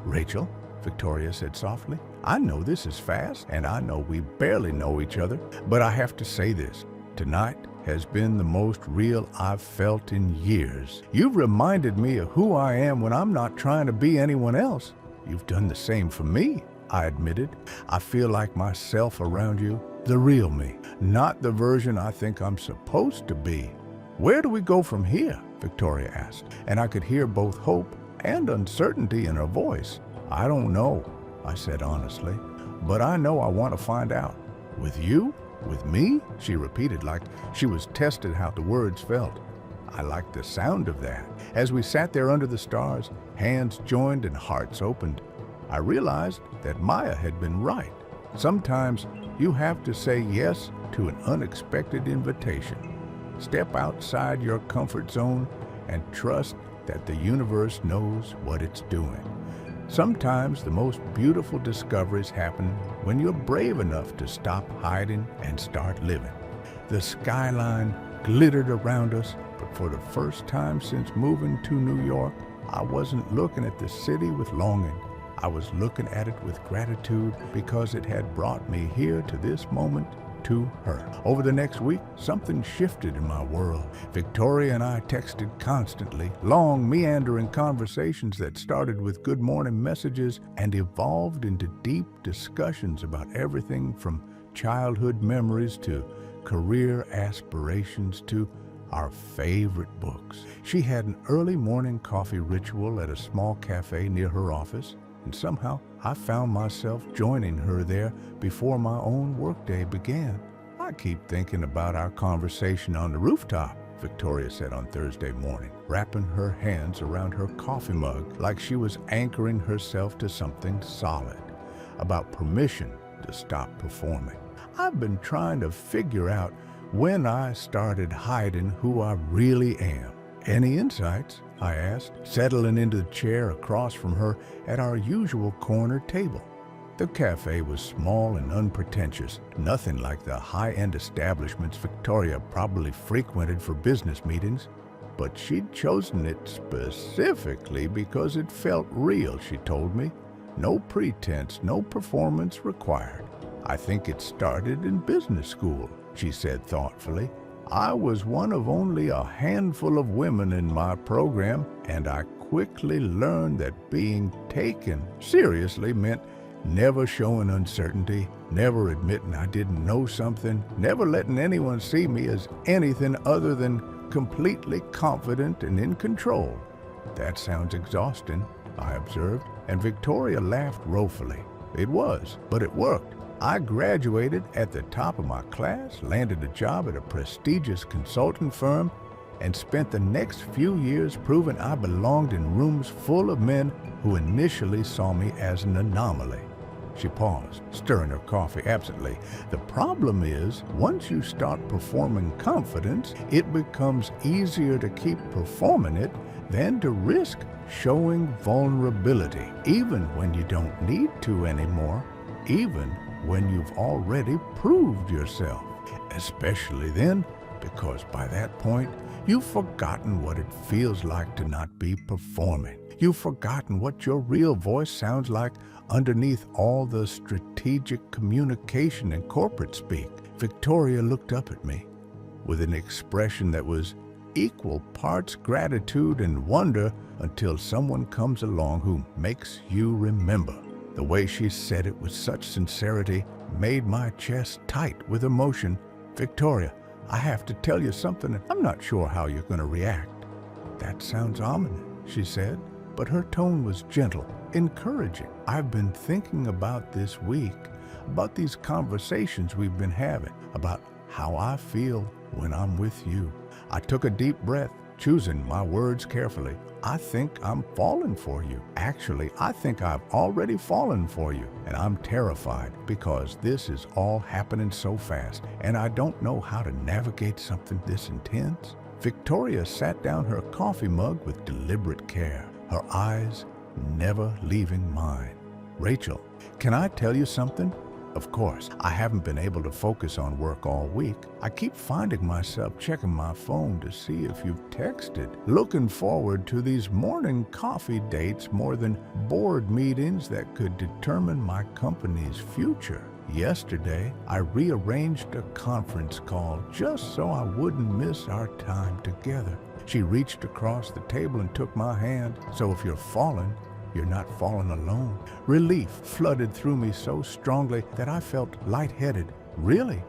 Rachel, Victoria said softly, I know this is fast, and I know we barely know each other, but I have to say this. Tonight has been the most real I've felt in years. You've reminded me of who I am when I'm not trying to be anyone else. You've done the same for me, I admitted. I feel like myself around you, the real me, not the version I think I'm supposed to be. Where do we go from here? Victoria asked, and I could hear both hope and uncertainty in her voice. I don't know, I said honestly, but I know I want to find out. With you? With me? She repeated like she was tested how the words felt. I liked the sound of that. As we sat there under the stars, hands joined and hearts opened, I realized that Maya had been right. Sometimes you have to say yes to an unexpected invitation. Step outside your comfort zone and trust that the universe knows what it's doing. Sometimes the most beautiful discoveries happen when you're brave enough to stop hiding and start living. The skyline glittered around us, but for the first time since moving to New York, I wasn't looking at the city with longing. I was looking at it with gratitude because it had brought me here to this moment, to her. Over the next week, something shifted in my world. Victoria and I texted constantly, long, meandering conversations that started with good morning messages and evolved into deep discussions about everything from childhood memories to career aspirations to our favorite books. She had an early morning coffee ritual at a small cafe near her office, and somehow I found myself joining her there before my own workday began. I keep thinking about our conversation on the rooftop, Victoria said on Thursday morning, wrapping her hands around her coffee mug like she was anchoring herself to something solid, about permission to stop performing. I've been trying to figure out when I started hiding who I really am. Any insights? I asked, settling into the chair across from her at our usual corner table. The cafe was small and unpretentious, nothing like the high-end establishments Victoria probably frequented for business meetings, but she'd chosen it specifically because it felt real, she told me. No pretense, no performance required. I think it started in business school, she said thoughtfully. I was one of only a handful of women in my program, and I quickly learned that being taken seriously meant never showing uncertainty, never admitting I didn't know something, never letting anyone see me as anything other than completely confident and in control. That sounds exhausting, I observed, and Victoria laughed woefully. It was, but it worked. I graduated at the top of my class, landed a job at a prestigious consulting firm, and spent the next few years proving I belonged in rooms full of men who initially saw me as an anomaly. She paused, stirring her coffee absently. The problem is, once you start performing confidence, it becomes easier to keep performing it than to risk showing vulnerability, even when you don't need to anymore, even when you've already proved yourself. Especially then, because by that point, you've forgotten what it feels like to not be performing. You've forgotten what your real voice sounds like underneath all the strategic communication and corporate speak. Victoria looked up at me with an expression that was equal parts gratitude and wonder until someone comes along who makes you remember. The way she said it with such sincerity made my chest tight with emotion. Victoria, I have to tell you something, and I'm not sure how you're going to react. That sounds ominous, she said, but her tone was gentle, encouraging. I've been thinking about this week, about these conversations we've been having, about how I feel when I'm with you. I took a deep breath, choosing my words carefully. I think I'm falling for you. Actually, I think I've already fallen for you, and I'm terrified because this is all happening so fast, and I don't know how to navigate something this intense. Victoria sat down her coffee mug with deliberate care, her eyes never leaving mine. Rachel, can I tell you something? Of course, I haven't been able to focus on work all week. I keep finding myself checking my phone to see if you've texted. Looking forward to these morning coffee dates more than board meetings that could determine my company's future. Yesterday, I rearranged a conference call just so I wouldn't miss our time together. She reached across the table and took my hand. So if you're falling, you're not falling alone. Relief flooded through me so strongly that I felt lightheaded. Really,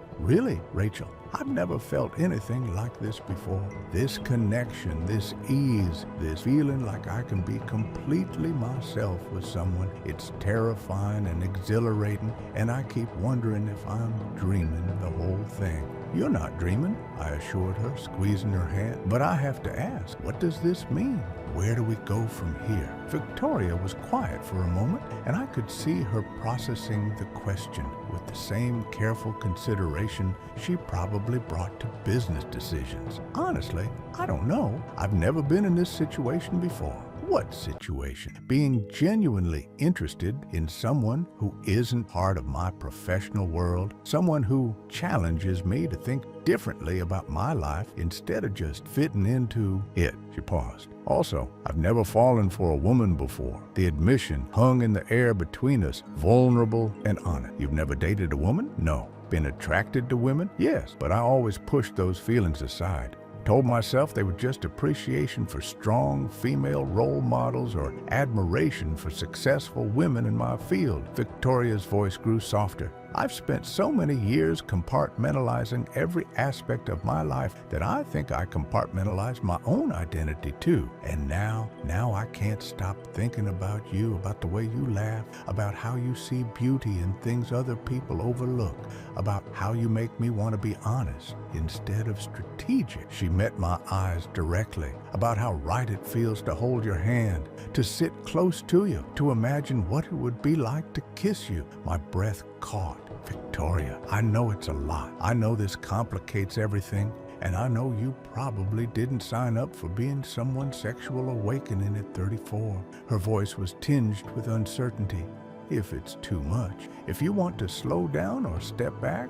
Rachel, I've never felt anything like this before. This connection, this ease, this feeling like I can be completely myself with someone. It's terrifying and exhilarating, and I keep wondering if I'm dreaming the whole thing. You're not dreaming, I assured her, squeezing her hand. But I have to ask, what does this mean? Where do we go from here? Victoria was quiet for a moment, and I could see her processing the question with the same careful consideration she probably brought to business decisions. Honestly, I don't know. I've never been in this situation before. What situation? Being genuinely interested in someone who isn't part of my professional world, someone who challenges me to think differently about my life instead of just fitting into it. She paused. Also, I've never fallen for a woman before. The admission hung in the air between us, vulnerable and honest. You've never dated a woman? No. Been attracted to women? Yes, but I always pushed those feelings aside. Told myself they were just appreciation for strong female role models or admiration for successful women in my field. Victoria's voice grew softer. I've spent so many years compartmentalizing every aspect of my life that I think I compartmentalized my own identity too. And now I can't stop thinking about you, about the way you laugh, about how you see beauty in things other people overlook, about how you make me want to be honest instead of strategic. She met my eyes directly, about how right it feels to hold your hand, to sit close to you, to imagine what it would be like to kiss you. My breath caught. Victoria, I know it's a lot. I know this complicates everything, and I know you probably didn't sign up for being someone's sexual awakening at 34. Her voice was tinged with uncertainty. If it's too much, if you want to slow down or step back,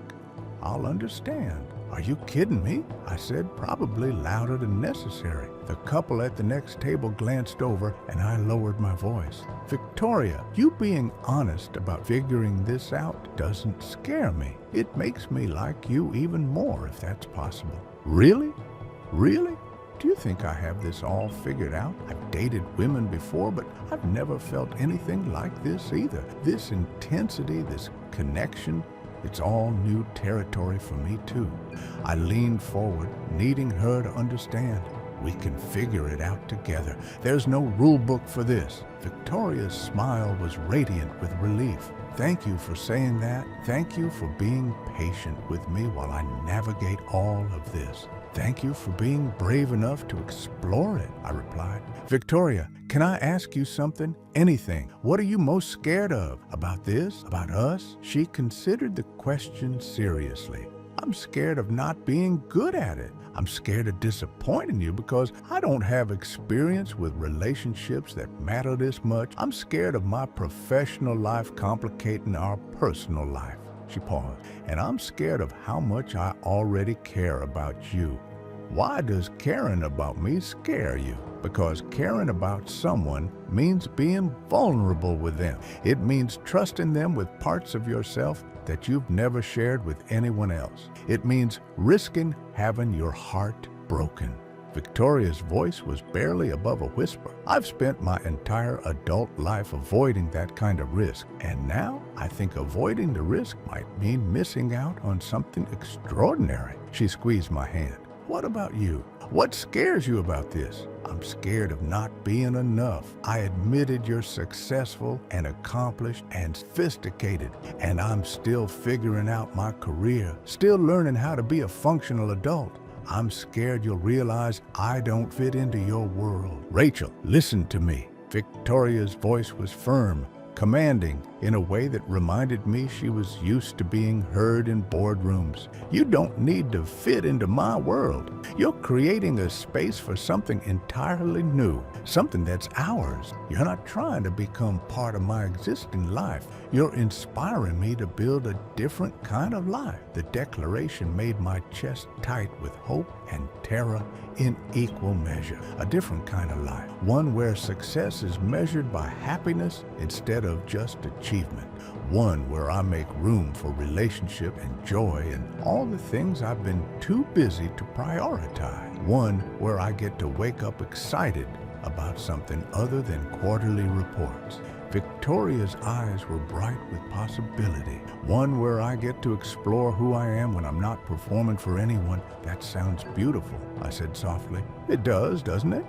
I'll understand. Are you kidding me? I said, probably louder than necessary. The couple at the next table glanced over, and I lowered my voice. Victoria, you being honest about figuring this out doesn't scare me. It makes me like you even more, if that's possible. Really? Really? Do you think I have this all figured out? I've dated women before, but I've never felt anything like this either. This intensity, this connection, it's all new territory for me too. I leaned forward, needing her to understand. We can figure it out together. There's no rule book for this. Victoria's smile was radiant with relief. Thank you for saying that. Thank you for being patient with me while I navigate all of this. Thank you for being brave enough to explore it, I replied. Victoria, can I ask you something? Anything. What are you most scared of? About this? About us? She considered the question seriously. I'm scared of not being good at it. I'm scared of disappointing you because I don't have experience with relationships that matter this much. I'm scared of my professional life complicating our personal life. She paused. And I'm scared of how much I already care about you. Why does caring about me scare you? Because caring about someone means being vulnerable with them. It means trusting them with parts of yourself that you've never shared with anyone else. It means risking having your heart broken. Victoria's voice was barely above a whisper. I've spent my entire adult life avoiding that kind of risk, and now I think avoiding the risk might mean missing out on something extraordinary. She squeezed my hand. What about you? What scares you about this? I'm scared of not being enough. I admitted you're successful and accomplished and sophisticated, and I'm still figuring out my career, still learning how to be a functional adult. I'm scared you'll realize I don't fit into your world. Rachel, listen to me. Victoria's voice was firm, commanding, in a way that reminded me she was used to being heard in boardrooms. You don't need to fit into my world. You're creating a space for something entirely new, something that's ours. You're not trying to become part of my existing life. You're inspiring me to build a different kind of life. The declaration made my chest tight with hope and terror in equal measure. A different kind of life, one where success is measured by happiness instead of just achievement. One where I make room for relationship and joy and all the things I've been too busy to prioritize. One where I get to wake up excited about something other than quarterly reports. Victoria's eyes were bright with possibility. One where I get to explore who I am when I'm not performing for anyone. That sounds beautiful, I said softly. It does, doesn't it?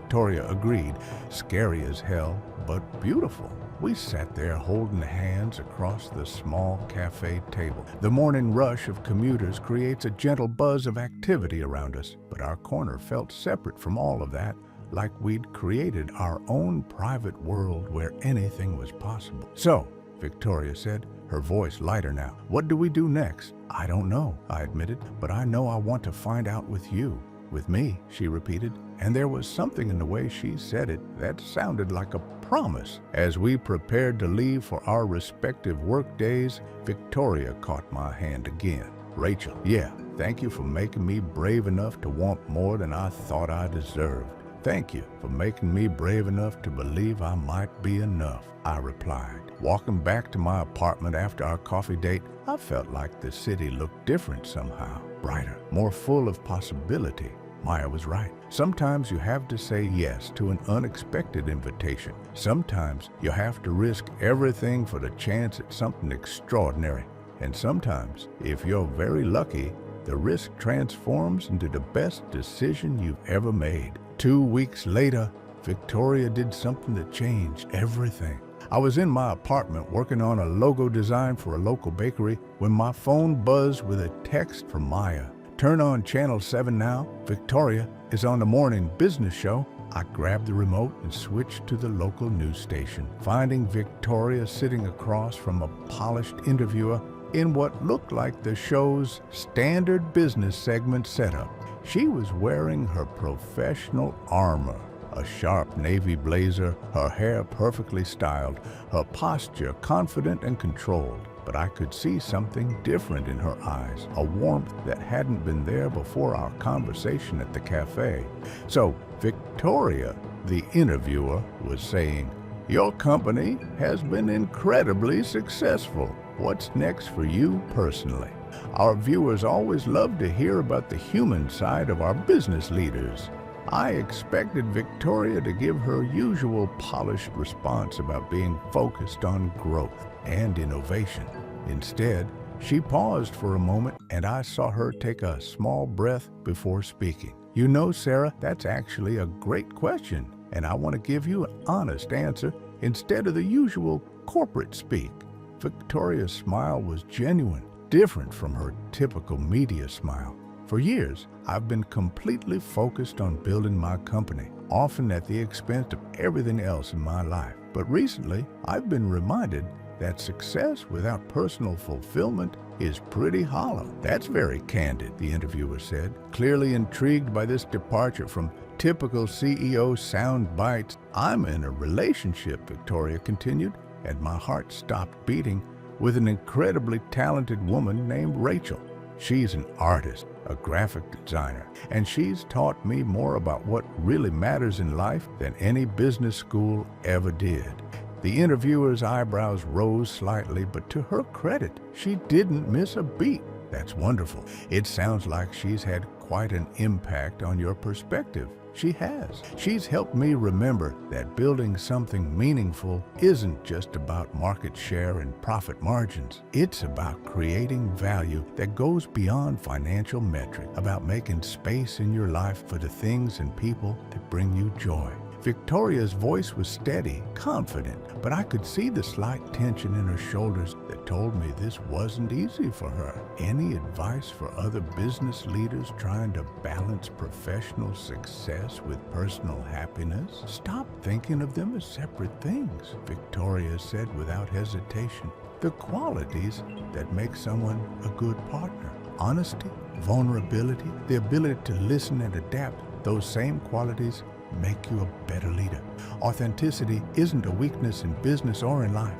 Victoria agreed. Scary as hell, but beautiful. We sat there holding hands across the small cafe table. The morning rush of commuters creates a gentle buzz of activity around us, but our corner felt separate from all of that, like we'd created our own private world where anything was possible. "So," Victoria said, her voice lighter now, "what do we do next?" "I don't know," I admitted, "but I know I want to find out with you." "With me," she repeated, and there was something in the way she said it that sounded like a promise. As we prepared to leave for our respective work days, Victoria caught my hand again. "Rachel, yeah, thank you for making me brave enough to want more than I thought I deserved. Thank you for making me brave enough to believe I might be enough," I replied. Walking back to my apartment after our coffee date, I felt like the city looked different somehow, brighter, more full of possibility. Maya was right. Sometimes you have to say yes to an unexpected invitation. Sometimes you have to risk everything for the chance at something extraordinary. And sometimes, if you're very lucky, the risk transforms into the best decision you've ever made. 2 weeks later, Victoria did something that changed everything. I was in my apartment working on a logo design for a local bakery when my phone buzzed with a text from Maya. "Turn on Channel 7 now. Victoria is on the morning business show." I grabbed the remote and switched to the local news station, finding Victoria sitting across from a polished interviewer in what looked like the show's standard business segment setup. She was wearing her professional armor, a sharp navy blazer, her hair perfectly styled, her posture confident and controlled. But I could see something different in her eyes, a warmth that hadn't been there before our conversation at the cafe. "So, Victoria," the interviewer was saying, "your company has been incredibly successful. What's next for you personally? Our viewers always love to hear about the human side of our business leaders." I expected Victoria to give her usual polished response about being focused on growth and innovation. Instead, she paused for a moment and I saw her take a small breath before speaking. "You know, Sarah, that's actually a great question, and I want to give you an honest answer instead of the usual corporate speak." Victoria's smile was genuine, different from her typical media smile. "For years, I've been completely focused on building my company, often at the expense of everything else in my life. But recently, I've been reminded that success without personal fulfillment is pretty hollow." "That's very candid," the interviewer said, clearly intrigued by this departure from typical CEO sound bites. "I'm in a relationship," Victoria continued, and my heart stopped beating, "with an incredibly talented woman named Rachel. She's an artist, a graphic designer, and she's taught me more about what really matters in life than any business school ever did." The interviewer's eyebrows rose slightly, but to her credit, she didn't miss a beat. "That's wonderful. It sounds like she's had quite an impact on your perspective." "She has. She's helped me remember that building something meaningful isn't just about market share and profit margins. It's about creating value that goes beyond financial metrics, about making space in your life for the things and people that bring you joy." Victoria's voice was steady, confident, but I could see the slight tension in her shoulders that told me this wasn't easy for her. "Any advice for other business leaders trying to balance professional success with personal happiness? Stop thinking of them as separate things," Victoria said without hesitation. "The qualities that make someone a good partner: honesty, vulnerability, the ability to listen and adapt, those same qualities make you a better leader. Authenticity isn't a weakness in business or in life."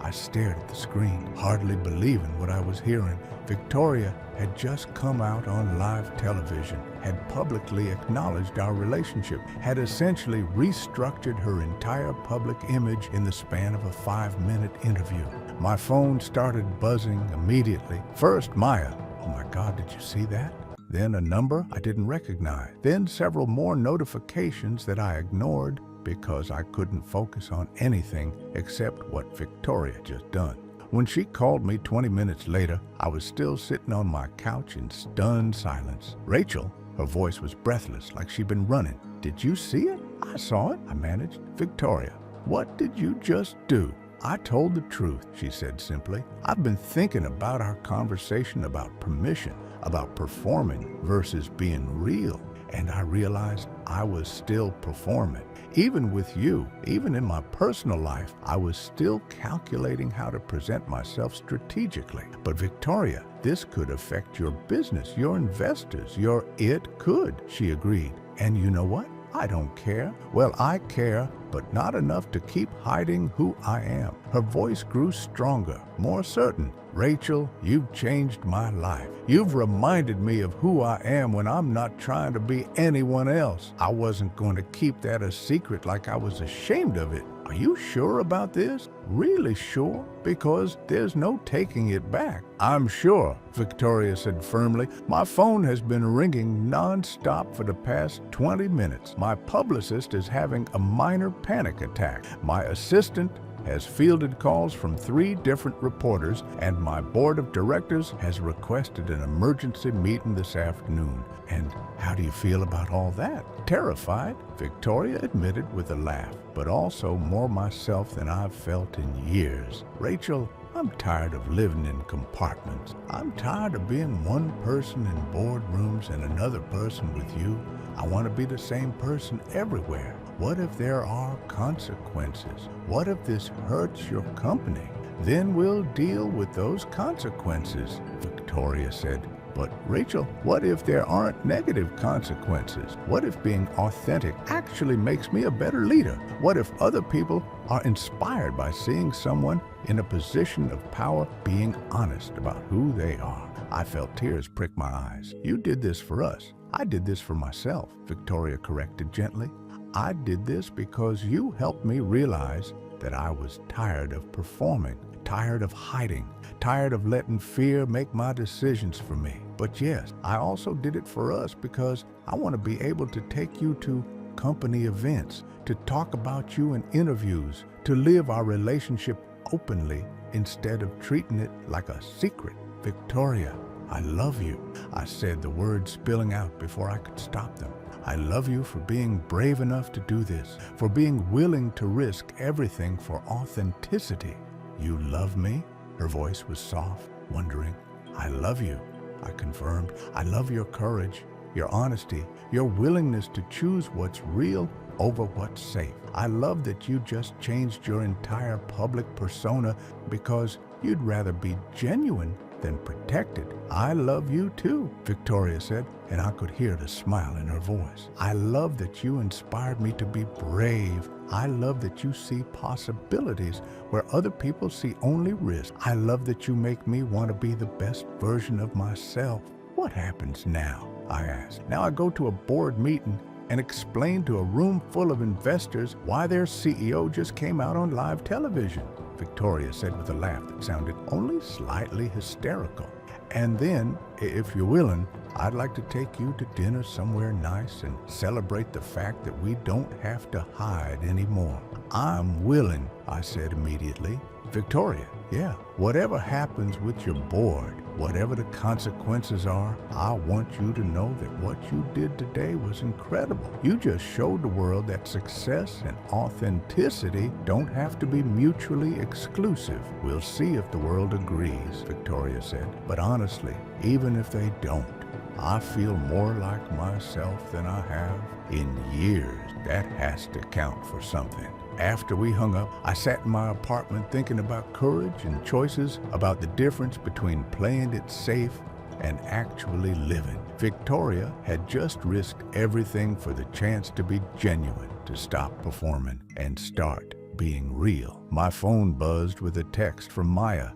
I stared at the screen, hardly believing what I was hearing. Victoria had just come out on live television, had publicly acknowledged our relationship, had essentially restructured her entire public image in the span of a 5-minute interview. My phone started buzzing immediately. First, Maya. "Oh my God, did you see that?" Then a number I didn't recognize. Then several more notifications that I ignored because I couldn't focus on anything except what Victoria just done. When she called me 20 minutes later, I was still sitting on my couch in stunned silence. "Rachel," her voice was breathless, like she'd been running. "Did you see it?" I saw it, I managed. Victoria, what did you just do? I told the truth, she said simply. I've been thinking about our conversation about permission, about performing versus being real. And I realized I was still performing. Even with you, even in my personal life, I was still calculating how to present myself strategically. But Victoria, this could affect your business, your investors, it could, she agreed. And you know what? I don't care. Well, I care, but not enough to keep hiding who I am. Her voice grew stronger, more certain. Rachel, you've changed my life. You've reminded me of who I am when I'm not trying to be anyone else. I wasn't going to keep that a secret like I was ashamed of it. Are you sure about this? Really sure? Because there's no taking it back. I'm sure, Victoria said firmly. My phone has been ringing non-stop for the past 20 minutes. My publicist is having a minor panic attack. My assistant has fielded calls from 3 different reporters, and my board of directors has requested an emergency meeting this afternoon. And how do you feel about all that? Terrified, Victoria admitted with a laugh, but also more myself than I've felt in years. Rachel, I'm tired of living in compartments. I'm tired of being one person in boardrooms and another person with you. I want to be the same person everywhere. What if there are consequences? What if this hurts your company? Then we'll deal with those consequences, Victoria said. But Rachel, what if there aren't negative consequences? What if being authentic actually makes me a better leader? What if other people are inspired by seeing someone in a position of power being honest about who they are? I felt tears prick my eyes. You did this for us. I did this for myself, Victoria corrected gently. I did this because you helped me realize that I was tired of performing, tired of hiding, tired of letting fear make my decisions for me. But yes, I also did it for us because I want to be able to take you to company events, to talk about you in interviews, to live our relationship openly instead of treating it like a secret. Victoria, I love you. I said, the words spilling out before I could stop them. I love you for being brave enough to do this, for being willing to risk everything for authenticity. You love me? Her voice was soft, wondering. I love you, I confirmed. I love your courage, your honesty, your willingness to choose what's real over what's safe. I love that you just changed your entire public persona because you'd rather be genuine than protected. I love you too, Victoria said, and I could hear the smile in her voice. I love that you inspired me to be brave. I love that you see possibilities where other people see only risk. I love that you make me want to be the best version of myself. What happens now? I asked. Now I go to a board meeting and explain to a room full of investors why their CEO just came out on live television, Victoria said with a laugh that sounded only slightly hysterical. And then, if you're willing, I'd like to take you to dinner somewhere nice and celebrate the fact that we don't have to hide anymore. I'm willing, I said immediately. Victoria, yeah, whatever happens with your board, whatever the consequences are, I want you to know that what you did today was incredible. You just showed the world that success and authenticity don't have to be mutually exclusive. We'll see if the world agrees, Victoria said. But honestly, even if they don't, I feel more like myself than I have in years. That has to count for something. After we hung up, I sat in my apartment thinking about courage and choices, about the difference between playing it safe and actually living. Victoria had just risked everything for the chance to be genuine, to stop performing and start being real. My phone buzzed with a text from Maya.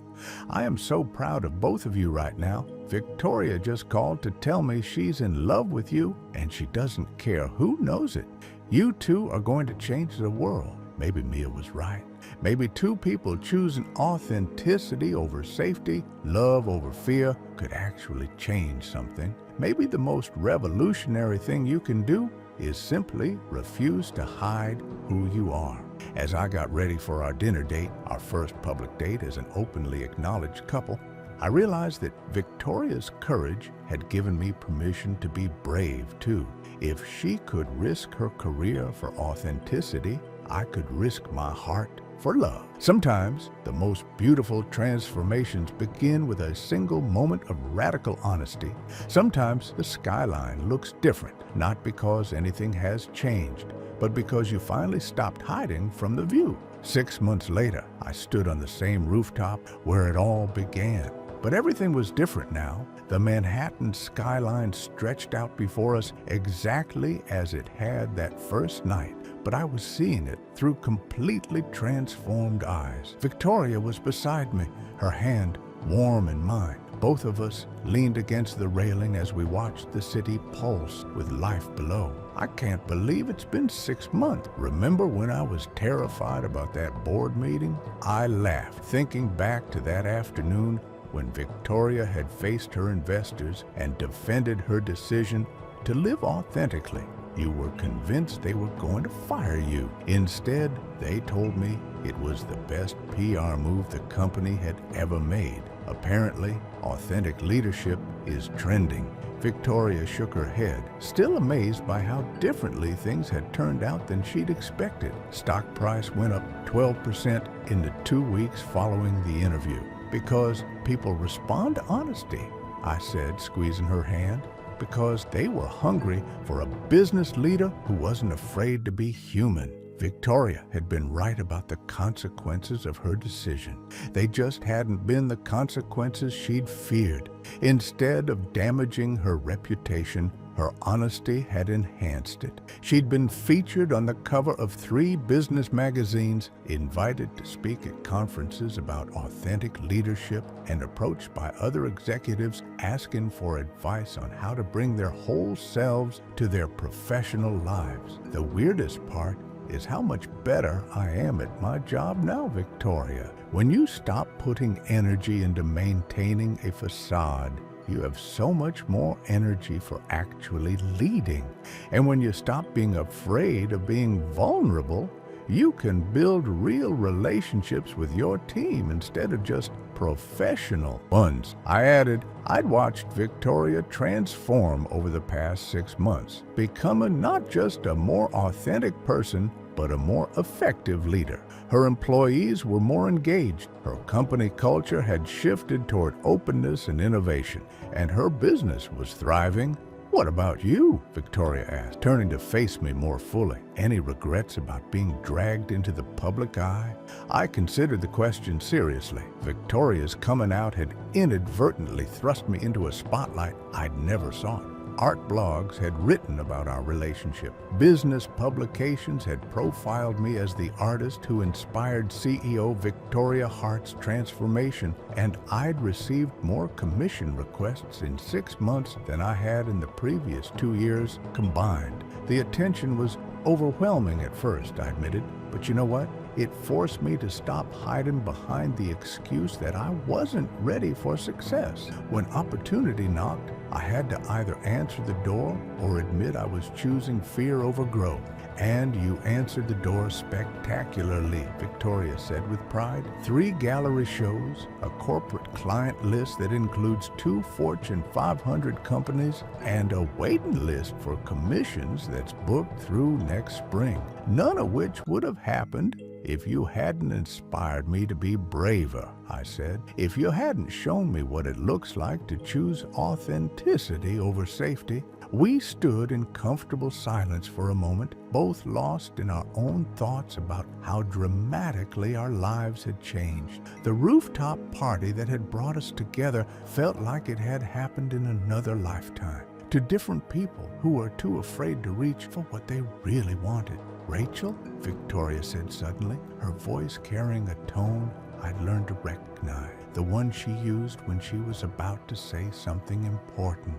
I am so proud of both of you right now. Victoria just called to tell me she's in love with you and she doesn't care who knows it. You two are going to change the world. Maybe Mia was right. Maybe two people choosing authenticity over safety, love over fear, could actually change something. Maybe the most revolutionary thing you can do is simply refuse to hide who you are. As I got ready for our dinner date, our first public date as an openly acknowledged couple, I realized that Victoria's courage had given me permission to be brave too. If she could risk her career for authenticity, I could risk my heart for love. Sometimes the most beautiful transformations begin with a single moment of radical honesty. Sometimes the skyline looks different, not because anything has changed, but because you finally stopped hiding from the view. 6 months later, I stood on the same rooftop where it all began. But everything was different now. The Manhattan skyline stretched out before us exactly as it had that first night, but I was seeing it through completely transformed eyes. Victoria was beside me, her hand warm in mine. Both of us leaned against the railing as we watched the city pulse with life below. I can't believe it's been 6 months. Remember when I was terrified about that board meeting? I laughed, thinking back to that afternoon when Victoria had faced her investors and defended her decision to live authentically. You were convinced they were going to fire you. Instead, they told me it was the best PR move the company had ever made. Apparently, authentic leadership is trending. Victoria shook her head, still amazed by how differently things had turned out than she'd expected. Stock price went up 12% in the 2 weeks following the interview. Because people respond to honesty, I said, squeezing her hand. Because they were hungry for a business leader who wasn't afraid to be human. Victoria had been right about the consequences of her decision. They just hadn't been the consequences she'd feared. Instead of damaging her reputation, her honesty had enhanced it. She'd been featured on the cover of 3 business magazines, invited to speak at conferences about authentic leadership, and approached by other executives asking for advice on how to bring their whole selves to their professional lives. The weirdest part is how much better I am at my job now, Victoria. When you stop putting energy into maintaining a facade, you have so much more energy for actually leading. And when you stop being afraid of being vulnerable, you can build real relationships with your team instead of just professional ones. I added, I'd watched Victoria transform over the past 6 months, becoming not just a more authentic person, but a more effective leader. Her employees were more engaged. Her company culture had shifted toward openness and innovation, and her business was thriving. What about you? Victoria asked, turning to face me more fully. Any regrets about being dragged into the public eye? I considered the question seriously. Victoria's coming out had inadvertently thrust me into a spotlight I'd never sought. Art blogs had written about our relationship. Business publications had profiled me as the artist who inspired CEO Victoria Hart's transformation, and I'd received more commission requests in 6 months than I had in the previous 2 years combined. The attention was overwhelming at first, I admitted, but you know what? It forced me to stop hiding behind the excuse that I wasn't ready for success. When opportunity knocked, I had to either answer the door or admit I was choosing fear over growth. And you answered the door spectacularly, Victoria said with pride. 3 gallery shows, a corporate client list that includes 2 Fortune 500 companies, and a waiting list for commissions that's booked through next spring. None of which would have happened if you hadn't inspired me to be braver, I said. If you hadn't shown me what it looks like to choose authenticity over safety. We stood in comfortable silence for a moment, both lost in our own thoughts about how dramatically our lives had changed. The rooftop party that had brought us together felt like it had happened in another lifetime, to different people who were too afraid to reach for what they really wanted. Rachel? Victoria said suddenly, her voice carrying a tone I'd learned to recognize, the one she used when she was about to say something important.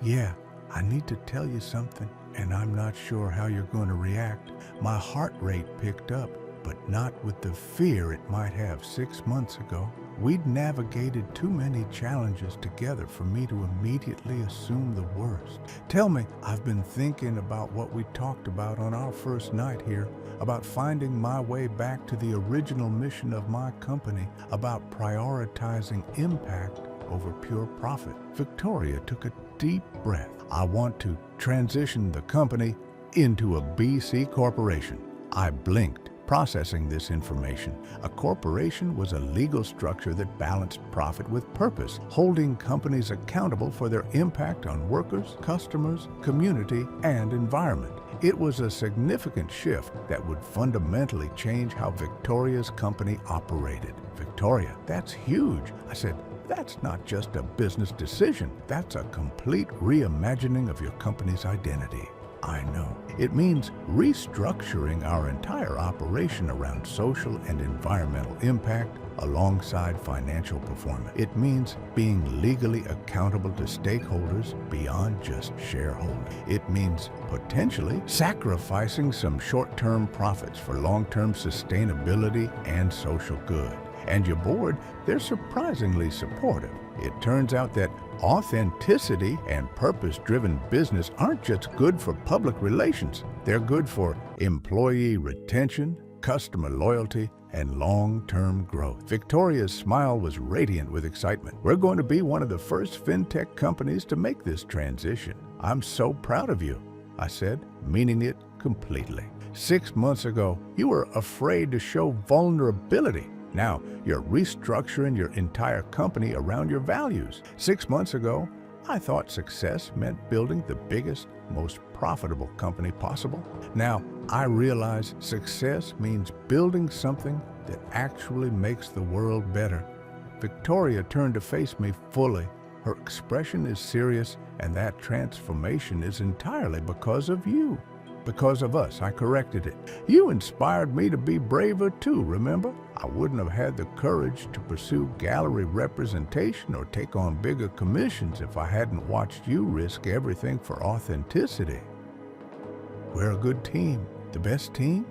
Yeah, I need to tell you something, and I'm not sure how you're going to react. My heart rate picked up, but not with the fear it might have 6 months ago. We'd navigated too many challenges together for me to immediately assume the worst. Tell me, I've been thinking about what we talked about on our first night here, about finding my way back to the original mission of my company, about prioritizing impact over pure profit. Victoria took a deep breath. I want to transition the company into a BC corporation. I blinked, processing this information. A corporation was a legal structure that balanced profit with purpose, holding companies accountable for their impact on workers, customers, community, and environment. It was a significant shift that would fundamentally change how Victoria's company operated. Victoria, that's huge. I said, that's not just a business decision. That's a complete reimagining of your company's identity. I know. It means restructuring our entire operation around social and environmental impact alongside financial performance. It means being legally accountable to stakeholders beyond just shareholders. It means potentially sacrificing some short-term profits for long-term sustainability and social good. And your board, they're surprisingly supportive. It turns out that authenticity and purpose-driven business aren't just good for public relations. They're good for employee retention, customer loyalty, and long-term growth. Victoria's smile was radiant with excitement. We're going to be one of the first fintech companies to make this transition. I'm so proud of you, I said, meaning it completely. 6 months ago, you were afraid to show vulnerability. Now, you're restructuring your entire company around your values. 6 months ago, I thought success meant building the biggest, most profitable company possible. Now, I realize success means building something that actually makes the world better. Victoria turned to face me fully. Her expression is serious, and that transformation is entirely because of you. Because of us, I corrected it. You inspired me to be braver too, remember? I wouldn't have had the courage to pursue gallery representation or take on bigger commissions if I hadn't watched you risk everything for authenticity. We're a good team. The best team?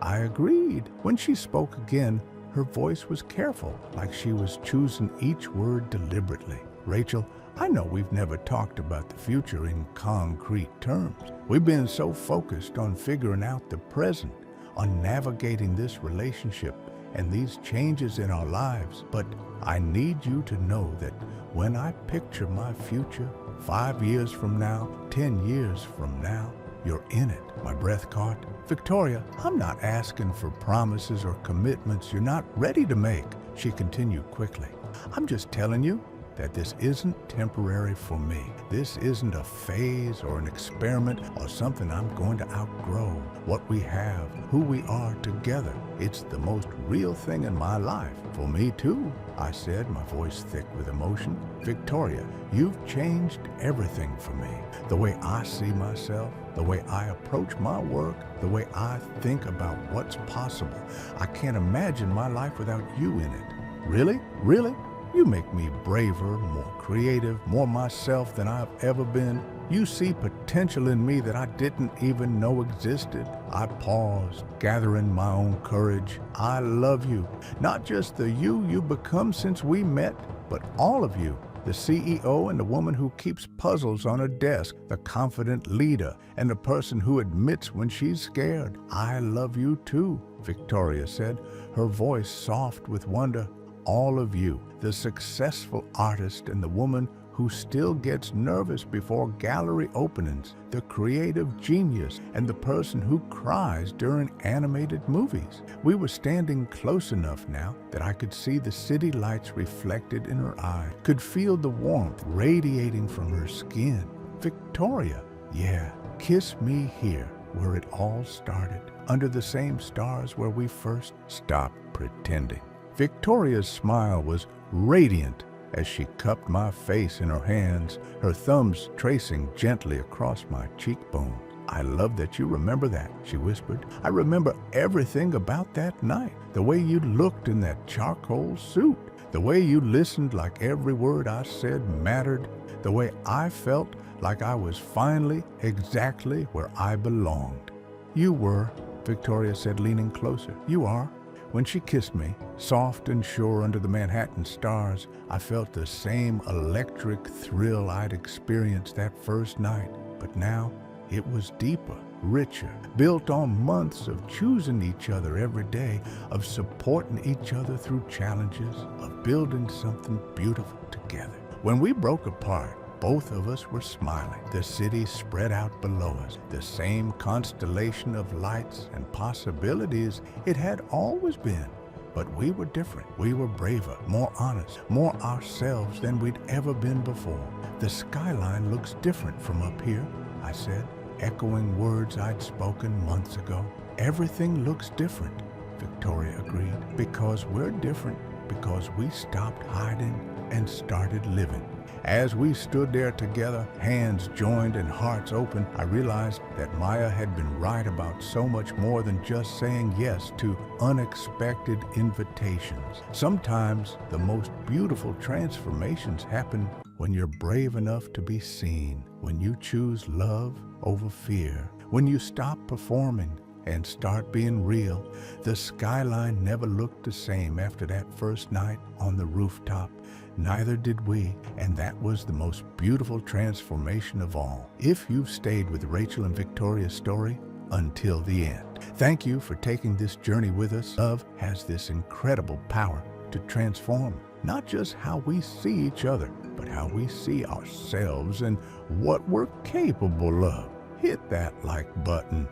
I agreed. When she spoke again, her voice was careful, like she was choosing each word deliberately. Rachel, I know we've never talked about the future in concrete terms. We've been so focused on figuring out the present, on navigating this relationship and these changes in our lives. But I need you to know that when I picture my future, 5 years from now, 10 years from now, you're in it. My breath caught. Victoria, I'm not asking for promises or commitments you're not ready to make, she continued quickly. I'm just telling you that this isn't temporary for me. This isn't a phase or an experiment or something I'm going to outgrow. What we have, who we are together, it's the most real thing in my life. For me too, I said, my voice thick with emotion. Victoria, you've changed everything for me. The way I see myself, the way I approach my work, the way I think about what's possible. I can't imagine my life without you in it. Really? Really? You make me braver, more creative, more myself than I've ever been. You see potential in me that I didn't even know existed. I paused, gathering my own courage. I love you. Not just the you become since we met, but all of you. The CEO and the woman who keeps puzzles on her desk, the confident leader, and the person who admits when she's scared. I love you too, Victoria said, her voice soft with wonder. All of you, the successful artist and the woman who still gets nervous before gallery openings, the creative genius and the person who cries during animated movies. We were standing close enough now that I could see the city lights reflected in her eye, could feel the warmth radiating from her skin. Victoria, yeah, kiss me here where it all started, under the same stars where we first stopped pretending. Victoria's smile was radiant as she cupped my face in her hands, her thumbs tracing gently across my cheekbone. I love that you remember that, she whispered. I remember everything about that night, the way you looked in that charcoal suit, the way you listened like every word I said mattered, the way I felt like I was finally exactly where I belonged. You were, Victoria said, leaning closer. You are. When she kissed me, soft and sure under the Manhattan stars, I felt the same electric thrill I'd experienced that first night. But now, it was deeper, richer, built on months of choosing each other every day, of supporting each other through challenges, of building something beautiful together. When we broke apart, Both of us were smiling. The city spread out below us, the same constellation of lights and possibilities it had always been. But we were different. We were braver, more honest, more ourselves than we'd ever been before. The skyline looks different from up here, I said, echoing words I'd spoken months ago. Everything looks different, Victoria agreed, because we're different, because we stopped hiding and started living. As we stood there together, hands joined and hearts open, I realized that Maya had been right about so much more than just saying yes to unexpected invitations. Sometimes the most beautiful transformations happen when you're brave enough to be seen, when you choose love over fear, when you stop performing and start being real. The skyline never looked the same after that first night on the rooftop. Neither did we, and that was the most beautiful transformation of all. If you've stayed with Rachel and Victoria's story until the end, thank you for taking this journey with us. Love has this incredible power to transform not just how we see each other, but how we see ourselves and what we're capable of. Hit that like button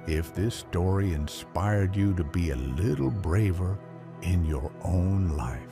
if this story inspired you to be a little braver in your own life.